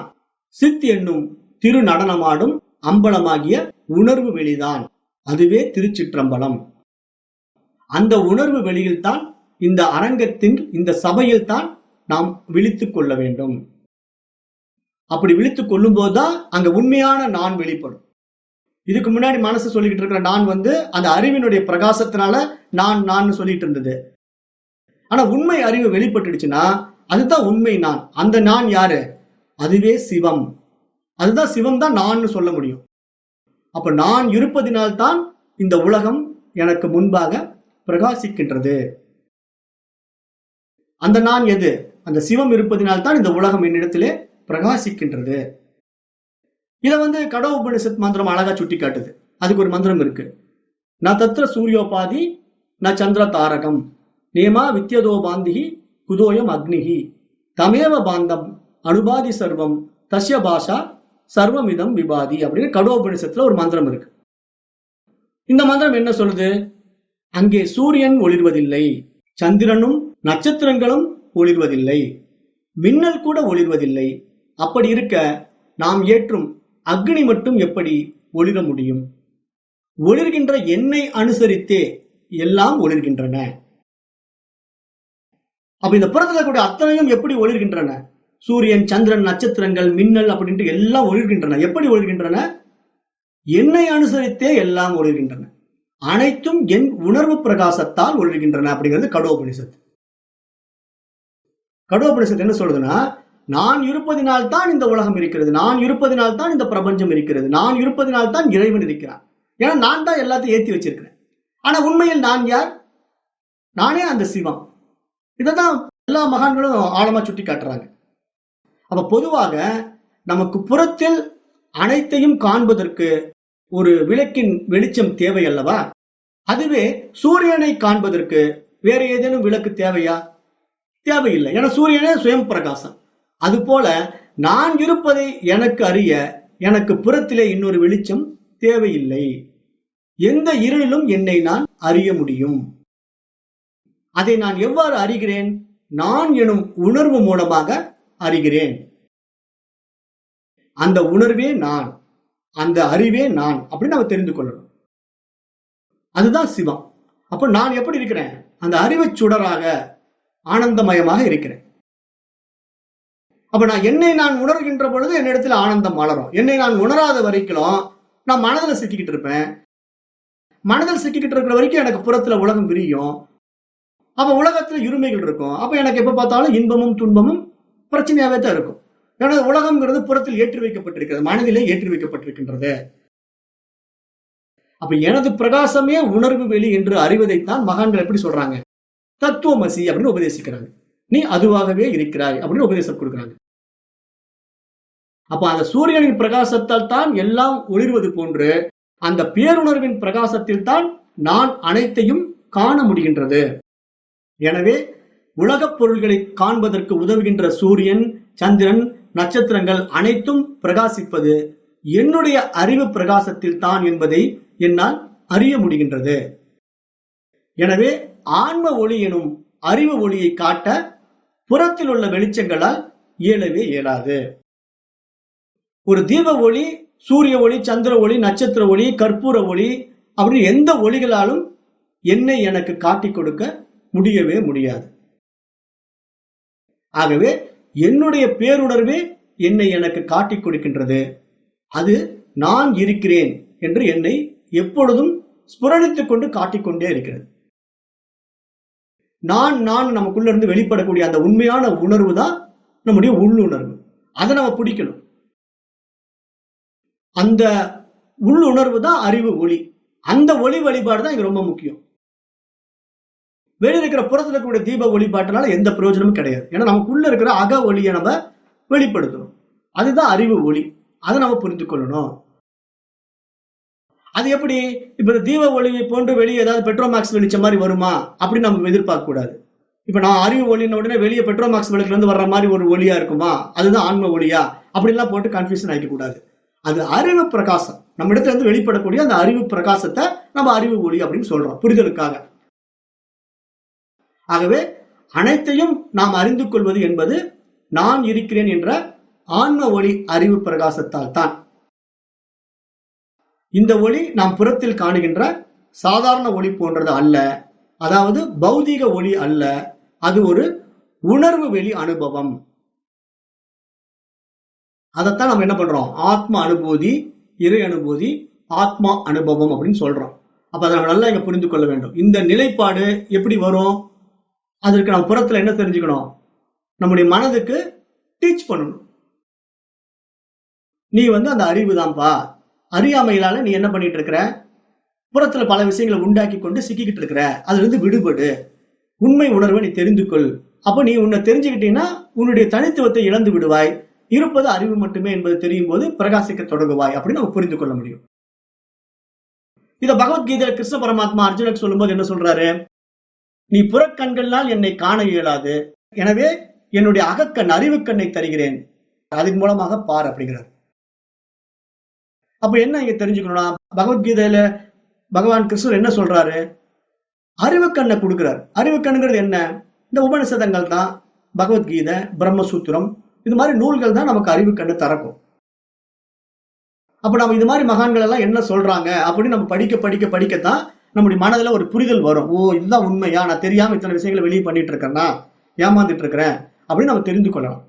சித் என்னும் திரு நடனமாடும் அம்பலமாகிய உணர்வு வெளிதான். அதுவே திருச்சிற்றம்பலம். அந்த உணர்வு வெளியில்தான், இந்த அரங்கத்தின் இந்த சபையில் தான் நாம் விழித்துக் கொள்ள வேண்டும். அப்படி விழித்துக் கொள்ளும் போதுதான் அங்க உண்மையான நான் வெளிப்படும். இதுக்கு முன்னாடி மனசு சொல்லிக்கிட்டு இருக்கிற நான் வந்து அந்த அறிவினுடைய பிரகாசத்தினால நான் சொல்லிட்டு இருந்தது. ஆனா உண்மை அறிவு வெளிப்பட்டுடுச்சுன்னா அதுதான் உண்மை நான். அந்த நான் யாரு? அதுவே சிவம். அதுதான் சிவம் தான் நான் சொல்ல முடியும். அப்ப நான் இருப்பதினால்தான் இந்த உலகம் எனக்கு முன்பாக பிரகாசிக்கின்றது. அந்த நான் எது? அந்த சிவம் இருப்பதினால்தான் இந்த உலகம் என்னிடத்திலே பிரகாசிக்கின்றது. இத வந்து கடோ உபனிஷத் மந்திரம் அழகா சுட்டி காட்டுது. அதுக்கு ஒரு மந்திரம் இருக்கு. ந தத்ர சூரியோபாதி ந சந்திர தாரகம் நேமா வித்யதோ பாந்திகி குதோயம் அக்னிகி தமேவ பாந்தம் அனுபாதி சர்வம் தஸ்ய பாஷா சர்வமிதம் விபாதி அப்படின்னு கடோபனிஷத்துல ஒரு மந்திரம் இருக்கு. இந்த மந்திரம் என்ன சொல்லுது? அங்கே சூரியன் ஒளிர்வதில்லை, சந்திரனும் நட்சத்திரங்களும் ஒளிர்வதில்லை, மின்னல் கூட ஒளிர்வதில்லை. அப்படி இருக்க நாம் ஏற்றும் அக்னி மட்டும் எப்படி ஒளிர முடியும்? ஒளிர்கின்ற எண்ணெய் அனுசரித்தே எல்லாம் ஒளிர்கின்றன. அப்ப இந்த புறத்துல கூட அத்தனையும் எப்படி ஒளிர்கின்றன? சூரியன், சந்திரன், நட்சத்திரங்கள், மின்னல் அப்படின்ட்டு எல்லாம் ஒளிர்கின்றன. எப்படி ஒளிர்கின்றன? எண்ணெய் அனுசரித்தே எல்லாம் ஒளிர்கின்றன. அனைத்தும் என் உணர்வு பிரகாசத்தால் ஒளிர்கின்றன அப்படிங்கிறது கடோபனிஷத். கடோபனிஷத் என்ன சொல்றதுன்னா, நான் இருப்பதினால் தான் இந்த உலகம் இருக்கிறது, நான் இருப்பதினால் தான் இந்த பிரபஞ்சம் இருக்கிறது, நான் இருப்பதினால் தான் இறைவன் இருக்கிறான். ஏன்னா நான் தான் எல்லாத்தையும் ஏற்றி வச்சிருக்கிறேன். ஆனா உண்மையில் நான் யார்? நானே அந்த சிவம். இதான் எல்லா மகான்களும் ஆழமா சுட்டி காட்டுறாங்க. அப்ப பொதுவாக நமக்கு புறத்தில் அனைத்தையும் காண்பதற்கு ஒரு விளக்கின் வெளிச்சம் தேவை அல்லவா? அதுவே சூரியனை காண்பதற்கு வேற ஏதேனும் விளக்கு தேவையா? தேவையில்லை. ஏன்னா சூரியனே சுயம் பிரகாசம். அது போல நான் இருப்பதை எனக்கு அறிய எனக்கு புறத்திலே இன்னொரு வெளிச்சம் தேவையில்லை. எந்த இருளிலும் என்னை நான் அறிய முடியும். அதை நான் எவ்வாறு அறிகிறேன்? நான் எனும் உணர்வு மூலமாக அறிகிறேன். அந்த உணர்வே நான், அந்த அறிவே நான் அப்படின்னு நம்ம தெரிந்து கொள்ளணும். அதுதான் சிவம். அப்ப நான் எப்படி இருக்கிறேன்? அந்த அறிவு சுடராக ஆனந்தமயமாக இருக்கிறேன். அப்ப என்னை நான் உணர்கின்ற பொழுது என்னிடத்துல ஆனந்தம் மலரும். என்னை நான் உணராத வரைக்கும் நான் மனதில் சிக்கிக்கிட்டு இருப்பேன். மனதில் சிக்கிக்கிட்டு இருக்கிற வரைக்கும் எனக்கு புறத்துல உலகம் விரியும். அப்ப உலகத்துல இருமைகள் இருக்கும். அப்ப எனக்கு எப்ப பார்த்தாலும் இன்பமும் துன்பமும் பிரச்சனையாவே தான் இருக்கும். ஏன்னா உலகம்ங்கிறது புறத்தில் ஏற்றி வைக்கப்பட்டிருக்கிறது, மனதிலே ஏற்றி வைக்கப்பட்டிருக்கின்றது. அப்ப எனது பிரகாசமே உணர்வு வெளி என்று அறிவதைத்தான் மகான்கள் எப்படி சொல்றாங்க? தத்துவமசி அப்படின்னு உபதேசிக்கிறாங்க. நீ அதுவாகவே இருக்கிறாய் அப்படின்னு உபதேசம் கொடுக்கிறாங்க. அப்ப அந்த சூரியனின் பிரகாசத்தால் தான் எல்லாம் ஒளிர்வது போன்று அந்த பேருணர்வின் பிரகாசத்தில் தான் நான் அனைத்தையும் காண முடிகின்றது. எனவே உலகப் பொருள்களை காண்பதற்கு உதவுகின்ற சூரியன், சந்திரன், நட்சத்திரங்கள் அனைத்தும் பிரகாசிப்பது என்னுடைய அறிவு பிரகாசத்தில் தான் என்பதை என்னால் அறிய முடிகின்றது. எனவே ஆன்ம ஒளி எனும் அறிவு ஒளியை காட்ட புறத்தில் உள்ள வெளிச்சங்களால் இயலவே இயலாது. ஒரு தீப ஒளி, சூரிய ஒளி, சந்திர ஒளி, நட்சத்திர ஒளி, கற்பூர ஒளி அப்படி எந்த ஒளிகளாலும் என்னை எனக்கு காட்டிக் கொடுக்க முடியவே முடியாது. ஆகவே என்னுடைய பேருணர்வே என்னை எனக்கு காட்டிக் கொடுக்கின்றது. அது நான் இருக்கிறேன் என்று என்னை எப்பொழுதும் ஸ்புரணித்துக் கொண்டு காட்டிக்கொண்டே இருக்கிறது. நான் நமக்குள்ள இருந்து வெளிப்படக்கூடிய அந்த உண்மையான உணர்வு தான் நம்முடைய உள்ளுணர்வு. அதை நம்ம பிடிக்கணும். அந்த உள்ளுணர்வு தான் அறிவு ஒளி. அந்த ஒளி வழிபாடு தான் இங்க ரொம்ப முக்கியம். வெளியில இருக்கிற புறத்துல இருக்கக்கூடிய தீப ஒளிபாட்டினால எந்த பிரயோஜனமும் கிடையாது. ஏன்னா நமக்குள்ள இருக்கிற அக ஒளியை நம்ம வெளிப்படுத்தணும். அதுதான் அறிவு ஒளி. அதை நம்ம புரிந்து கொள்ளணும். அது எப்படி? இப்ப தீப ஒளியை போன்று வெளியே ஏதாவது பெட்ரோமாக்ஸ் வெளிச்ச மாதிரி வருமா அப்படின்னு நம்ம எதிர்பார்க்க கூடாது. இப்ப நான் அறிவு ஒளின உடனே வெளியே பெட்ரோமாக்ஸ் வெளியில இருந்து வர்ற மாதிரி ஒரு ஒளியா இருக்குமா, அதுதான் ஆன்ம ஒளியா அப்படின்லாம் போட்டு கன்ஃபியூஷன் ஆகிக்க கூடாது. அது அறிவு பிரகாசம். நம்ம இடத்துல இருந்து வெளிப்படக்கூடிய அந்த அறிவு பிரகாசத்தை நம்ம அறிவு ஒளி அப்படின்னு சொல்றோம், புரிதலுக்காக. ஆகவே அனைத்தையும் நாம் அறிந்து கொள்வது என்பது நான் இருக்கிறேன் என்ற ஆன்ம ஒளி அறிவு பிரகாசத்தால் தான். இந்த ஒளி நாம் புறத்தில் காணுகின்ற சாதாரண ஒளி போன்றது அல்ல. அதாவது பௌதீக ஒளி அல்ல. அது ஒரு உணர்வு வெளி அனுபவம். அதைத்தான் நம்ம என்ன பண்றோம்? ஆத்ம அனுபூதி, இறை அனுபூதி, ஆத்மா அனுபவம் அப்படின்னு சொல்றோம். அப்ப அதை நம்ம நல்லா இங்க புரிந்து கொள்ள வேண்டும். இந்த நிலைப்பாடு எப்படி வரும்? அதற்கு நம்ம புறத்துல என்ன தெரிஞ்சுக்கணும்? நம்முடைய மனதுக்கு டீச் பண்ணணும். நீ அந்த அறிவு தான்ப்பா. அறியாமையிலால நீ என்ன பண்ணிட்டு இருக்கிற? புறத்துல பல விஷயங்களை உண்டாக்கி கொண்டு சிக்கிக்கிட்டு இருக்கிற. அதுல இருந்து விடுபடு. உண்மை உணர்வை நீ தெரிந்து கொள். அப்ப நீ உன்னை தெரிஞ்சுக்கிட்டீங்கன்னா உன்னுடைய தனித்துவத்தை இழந்து விடுவாய். இருப்பது அறிவு மட்டுமே என்பது தெரியும் போது பிரகாசிக்க தொடங்குவாய் அப்படின்னு நம்ம புரிந்து கொள்ள முடியும். இத பகவத்கீதை கிருஷ்ண பரமாத்மா அர்ஜுனுக்கு சொல்லும்போது என்ன சொல்றாரு? நீ புறக்கண்களால் என்னை காண இயலாது. எனவே என்னுடைய அகக்கண், அறிவு கண்ணை தருகிறேன். அதன் மூலமாக பார் அப்படிங்கிறார். அப்ப என்ன இங்க தெரிஞ்சுக்கணும்னா, பகவத்கீதையில பகவான் கிருஷ்ணர் என்ன சொல்றாரு? அறிவு கண்ணை கொடுக்கிறார். அறிவு கண்ணுங்கிறது என்ன? இந்த உபநிஷதங்கள் தான். பகவத்கீதை, பிரம்மசூத்திரம், இது மாதிரி நூல்கள் தான் நமக்கு அறிவு கண்ணு திறக்கும். அப்ப நம்ம இது மாதிரி மகான்கள் எல்லாம் என்ன சொல்றாங்க அப்படின்னு நம்ம படிக்கத்தான் நம்முடைய மனதுல ஒரு புரிதல் வரும். ஓ, இதுதான் உண்மையா? நான் தெரியாம இத்தனை விஷயங்களை வெளியே பண்ணிட்டு இருக்கேன்னா, ஏமாந்துட்டு இருக்கிறேன் அப்படின்னு நம்ம தெரிந்து கொள்ளலாம்.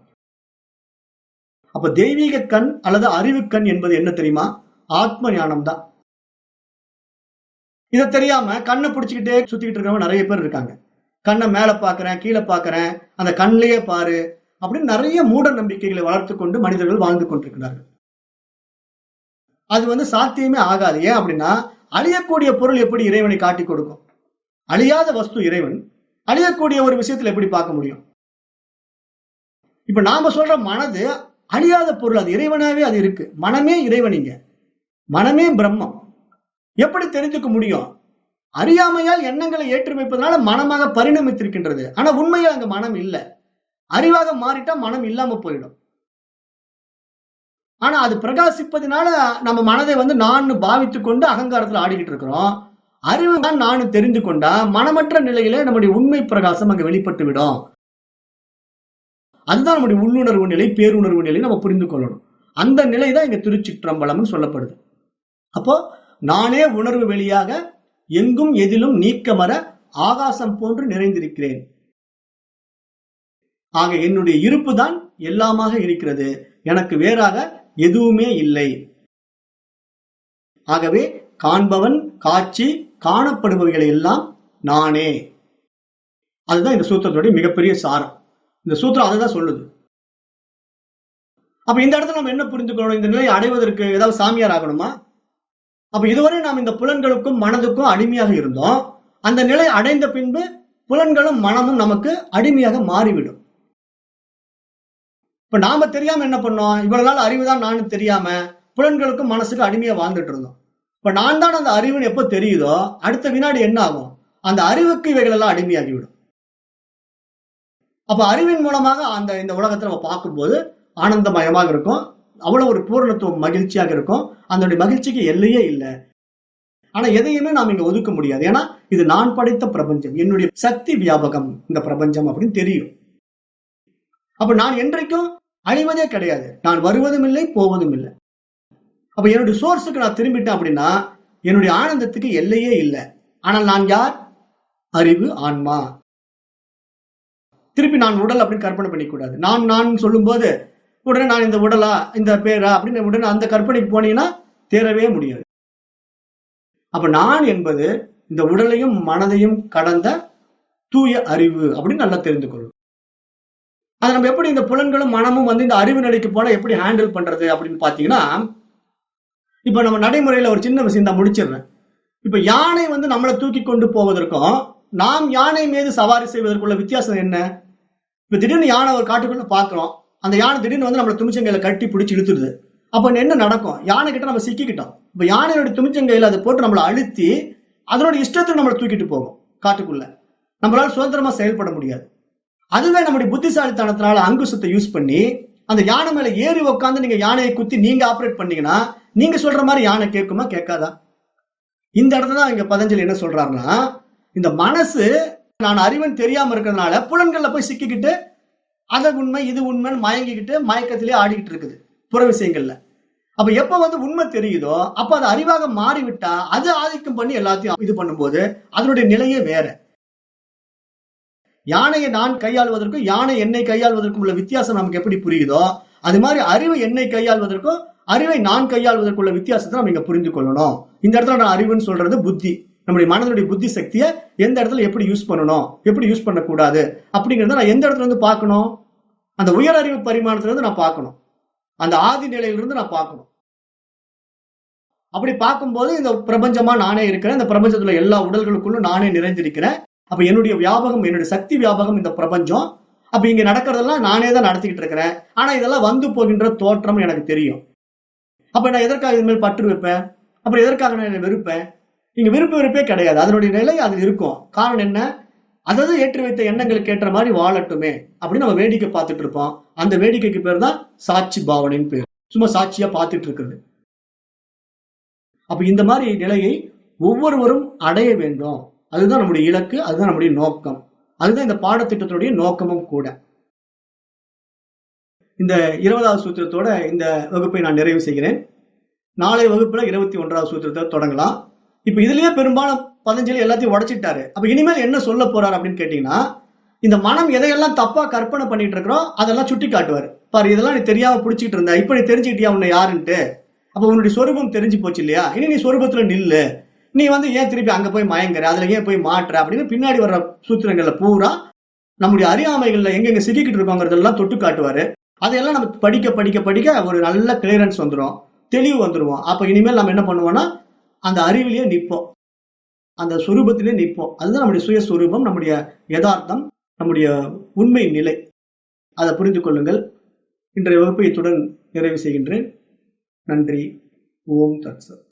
அப்ப தெய்வீக கண் அல்லது அறிவு கண் என்பது என்ன தெரியுமா? ஆத்ம ஞானம் தான். இதை தெரியாம கண்ணை பிடிச்சுக்கிட்டே சுத்திக்கிட்டு இருக்கிறவங்க நிறைய பேர் இருக்காங்க. கண்ணை மேல பாக்குறேன், கீழே பாக்குறேன், அந்த கண்ணிலேயே பாரு அப்படின்னு நிறைய மூட நம்பிக்கைகளை வளர்த்து கொண்டு மனிதர்கள் வாழ்ந்து கொண்டிருக்கிறார்கள். அது சாத்தியமே ஆகாது. ஏன் அப்படின்னா, அழியக்கூடிய பொருள் எப்படி இறைவனை காட்டி கொடுக்கும்? அழியாத வஸ்து இறைவன், அழியக்கூடிய ஒரு விஷயத்துல எப்படி பார்க்க முடியும்? இப்ப நாம சொல்ற மனது அழியாத பொருள், அது இறைவனாவே அது இருக்கு. மனமே இறைவனிங்க, மனமே பிரம்மம். எப்படி தெரிஞ்சுக்க முடியும்? அறியாமையால் எண்ணங்களை ஏற்றி வைப்பதனால மனமாக பரிணமித்திருக்கின்றது. ஆனா உண்மையா அங்க மனம் இல்ல. அறிவாக மாறிட்டா மனம் இல்லாம போயிடும். ஆனா அது பிரகாசிப்பதனால நம்ம மனதை நான் பாவித்துக் கொண்டு அகங்காரத்துல ஆடிக்கிட்டு இருக்கிறோம். அறிவு தான் நான் தெரிந்து கொண்டா மனமற்ற நிலையில நம்முடைய உண்மை பிரகாசம் அங்க வெளிப்பட்டு விடும். அதுதான் நம்முடைய உள்ளுணர்வு நிலை, பேருணர்வு நிலை நம்ம புரிந்து கொள்ளணும். அந்த நிலை தான் இங்க திருச்சிற்றம்பலம்னு சொல்லப்படுது. அப்போ நானே உணர்வு வெளியாக எங்கும் எதிலும் நீக்கமற ஆகாசம் போன்று நிறைந்திருக்கிறேன். ஆக என்னுடைய இருப்பு தான் எல்லாமாக இருக்கிறது, எனக்கு வேறாக எதுவுமே இல்லை. ஆகவே காண்பவன், காட்சி, காணப்படுபவைகளை எல்லாம் நானே. அதுதான் இந்த சூத்திரத்துடைய மிகப்பெரிய சாரம். இந்த சூத்திரம் அதை தான் சொல்லுது. அப்ப இந்த இடத்துல நம்ம என்ன புரிந்துக்கணும்? இந்த நிலையை அடைவதற்கு ஏதாவது சாமியார் ஆகணுமா? அப்ப இதுவரை நாம் இந்த புலன்களுக்கும் மனதுக்கும் அடிமையாக இருந்தோம். அந்த நிலை அடைந்த பின்பு புலன்களும் மனமும் நமக்கு அடிமையாக மாறிவிடும். இப்ப நாம தெரியாம என்ன பண்ணோம்? இவ்வளவு நாள் அறிவுதான் நான் தெரியாம புலன்களுக்கும் மனசுக்கு அடிமையா வாழ்ந்துட்டு இருந்தோம். இப்ப நான் தான் அந்த அறிவுன்னு எப்ப தெரியுதோ அடுத்த வினாடி என்ன ஆகும்? அந்த அறிவுக்கு இவைகள் எல்லாம் அடிமையாகிவிடும். அப்ப அறிவின் மூலமாக இந்த உலகத்தை நம்ம பார்க்கும்போது ஆனந்தமயமாக இருக்கும், அவ்வளவு ஒரு பூரணத்துவம் மகிழ்ச்சியாக இருக்கும். அந்த மகிழ்ச்சிக்கு எல்லையே இல்லை. ஆனா எதையுமே நாம் இங்க ஒதுக்க முடியாது. ஏன்னா இது நான் படைத்த பிரபஞ்சம், என்னுடைய சக்தி வியாபகம் இந்த பிரபஞ்சம் அப்படின்னு தெரியும். அப்ப நான் என்றைக்கும் அழிவதே கிடையாது, நான் வருவதும் இல்லை போவதும் இல்லை. அப்ப என்னுடைய சோர்ஸுக்கு நான் திரும்பிட்டேன் அப்படின்னா என்னுடைய ஆனந்தத்துக்கு எல்லையே இல்லை. ஆனால் நான் யார்? அறிவு, ஆன்மா. திருப்பி நான் உடல் அப்படின்னு கற்பனை பண்ணிக்கூடாது. நான் சொல்லும் போது உடனே நான் இந்த உடலா, இந்த பேரா அப்படின்னு உடனே அந்த கற்பனைக்கு போனீங்கன்னா தேரவே முடியாது. அப்ப நான் என்பது இந்த உடலையும் மனதையும் கடந்த தூய அறிவு அப்படின்னு நல்லா தெரிந்து கொள்ளும். அதை நம்ம எப்படி இந்த புலன்களும் மனமும் இந்த அறிவு நிலைக்கு போனா எப்படி ஹேண்டில் பண்றது அப்படின்னு பாத்தீங்கன்னா, இப்ப நம்ம நடைமுறையில ஒரு சின்ன விஷயம் தான் முடிச்சிடுறேன். இப்ப யானை நம்மளை தூக்கி கொண்டு போவதற்கும் நாம் யானை மீது சவாரி செய்வதற்குள்ள வித்தியாசம் என்ன? இப்ப திடீர்னு யானை ஒரு காட்டுக்குள்ள பாக்குறோம், அந்த யானை திடீர்னு நம்மளை துமிச்சங்கையில கட்டி பிடிச்சி இழுத்துடுது. அப்ப என்ன நடக்கும்? யானை கிட்ட நம்ம சிக்கிக்கிட்டோம். இப்ப யானையோட துமிச்சங்கையில அதை போட்டு நம்மளை அழுத்தி அதனோட இஷ்டத்துக்கு நம்மளை தூக்கிட்டு போகும் காட்டுக்குள்ள. நம்மளால சுதந்திரமா செயல்பட முடியாது. அதுவே நம்முடைய புத்திசாலித்தனத்தினால அங்குசத்தை யூஸ் பண்ணி அந்த யானை மேல ஏறி உட்காந்து நீங்க யானையை குத்தி நீங்க ஆப்ரேட் பண்ணீங்கன்னா நீங்க சொல்ற மாதிரி யானை கேட்குமா, கேட்காதா? இந்த இடத்துல இங்க பதஞ்சலி என்ன சொல்றாருன்னா, இந்த மனசு நான் அறிவன் தெரியாம இருக்கிறதுனால புலன்கள்ல போய் சிக்கிக்கிட்டு அதை உண்மை இது உண்மைன்னு மயங்கிக்கிட்டு மயக்கத்திலே ஆடிக்கிட்டு இருக்குது புற விஷயங்கள்ல. அப்ப எப்ப உண்மை தெரியுதோ அப்ப அது அறிவாக மாறிவிட்டா அது ஆதிக்கம் பண்ணி எல்லாத்தையும் இது பண்ணும்போது அதனுடைய நிலையே வேற. யானையை நான் கையாள்வதற்கும் யானை என்னை கையாள்வதற்கும் உள்ள வித்தியாசம் நமக்கு எப்படி புரியுதோ அது மாதிரி அறிவு என்னை கையாள்வதற்கும் அறிவை நான் கையாள்வதற்குள்ள வித்தியாசத்தை நம்ம இங்க புரிந்து கொள்ளணும். இந்த இடத்துல நான் அறிவுன்னு சொல்றது புத்தி, நம்முடைய மனதனுடைய புத்தி சக்தியை எந்த இடத்துல எப்படி யூஸ் பண்ணணும், எப்படி யூஸ் பண்ணக்கூடாது அப்படிங்கறத நான் எந்த இடத்துல பார்க்கணும்? அந்த உயர் அறிவு பரிமாணத்துல இருந்து நான் பார்க்கணும், அந்த ஆதி நிலையிலிருந்து நான் பார்க்கணும். அப்படி பார்க்கும்போது இந்த பிரபஞ்சமா நானே இருக்கிறேன், இந்த பிரபஞ்சத்துல எல்லா உடல்களுக்குள்ளும் நானே நிறைந்திருக்கிறேன். அப்ப என்னுடைய வியாபகம், என்னுடைய சக்தி வியாபகம் இந்த பிரபஞ்சம். அப்ப இங்க நடக்கிறதெல்லாம் நானே தான் நடத்திக்கிட்டு இருக்கிறேன். ஆனா இதெல்லாம் போகின்ற தோற்றம் எனக்கு தெரியும். அப்ப நான் எதற்காக இது மேல் பற்று வைப்பேன்? அப்புறம் எதற்காக நான் வெறுப்பேன்? இங்க விருப்ப வெறுப்பே கிடையாது, அதனுடைய நிலை அது இருக்கும். காரணம் என்ன? அதாவது ஏற்றி வைத்த எண்ணங்களுக்கு ஏற்ற மாதிரி வாழட்டுமே அப்படின்னு நம்ம வேடிக்கை பார்த்துட்டு இருப்போம். அந்த வேடிக்கைக்கு பேர் தான் சாட்சி பாவனைன்னு பேர். சும்மா சாட்சியா பார்த்துட்டு இருக்கிறது. அப்ப இந்த மாதிரி நிலையை ஒவ்வொருவரும் அடைய வேண்டும். அதுதான் நம்முடைய இலக்கு, அதுதான் நம்முடைய நோக்கம், அதுதான் இந்த பாடத்திட்டத்தினுடைய நோக்கமும் கூட. இந்த 20வது சூத்திரத்தோட இந்த வகுப்பை நான் நிறைவு செய்கிறேன். நாளைய வகுப்புல 21வது சூத்திரத்தை தொடங்கலாம். இப்ப இதுலயே பெரும்பாலும் பதஞ்சலி எல்லாத்தையும் உடைச்சிட்டாரு. அப்ப இனிமேல் என்ன சொல்ல போறாரு அப்படின்னு கேட்டீங்கன்னா, இந்த மனம் எதையெல்லாம் தப்பா கற்பனை பண்ணிட்டு இருக்கிறோம் அதெல்லாம் சுட்டி காட்டுவாரு. பாரு, இதெல்லாம் நீ தெரியாம புடிச்சிட்டு இருந்த, இப்ப நீ தெரிஞ்சுக்கிட்டியா உன்னை யாருன்ட்டு? அப்ப உன்னுடைய சொரூபம் தெரிஞ்சு போச்சு இல்லையா? இனி நீ சொரூபத்துல நில்லு, நீ ஏன் திருப்பி அங்க போய் மயங்குற, அதுல ஏன் போய் மாற்ற அப்படின்னு பின்னாடி வர்ற சூத்திரங்கள்ல பூரா நம்முடைய அறியாமைகள்ல எங்கெங்க சிக்கிக்கிட்டு இருக்கோங்கிறதெல்லாம் தொட்டு காட்டுவாரு. அதையெல்லாம் நம்ம படிக்க படிக்க படிக்க ஒரு நல்ல கிளியரன்ஸ் வந்துடும், தெளிவு வந்துருவோம். அப்ப இனிமேல் நம்ம என்ன பண்ணுவோம்னா அந்த அறிவிலேயே நிற்போம், அந்த சொரூபத்திலே நிற்போம். அதுதான் நம்முடைய சுயஸ்வரூபம், நம்முடைய யதார்த்தம், நம்முடைய உண்மை நிலை. அதை புரிந்து கொள்ளுங்கள். இன்றைய வகுப்பை இத்துடன் நிறைவு செய்கின்றேன். நன்றி. ஓம் தத்சத்.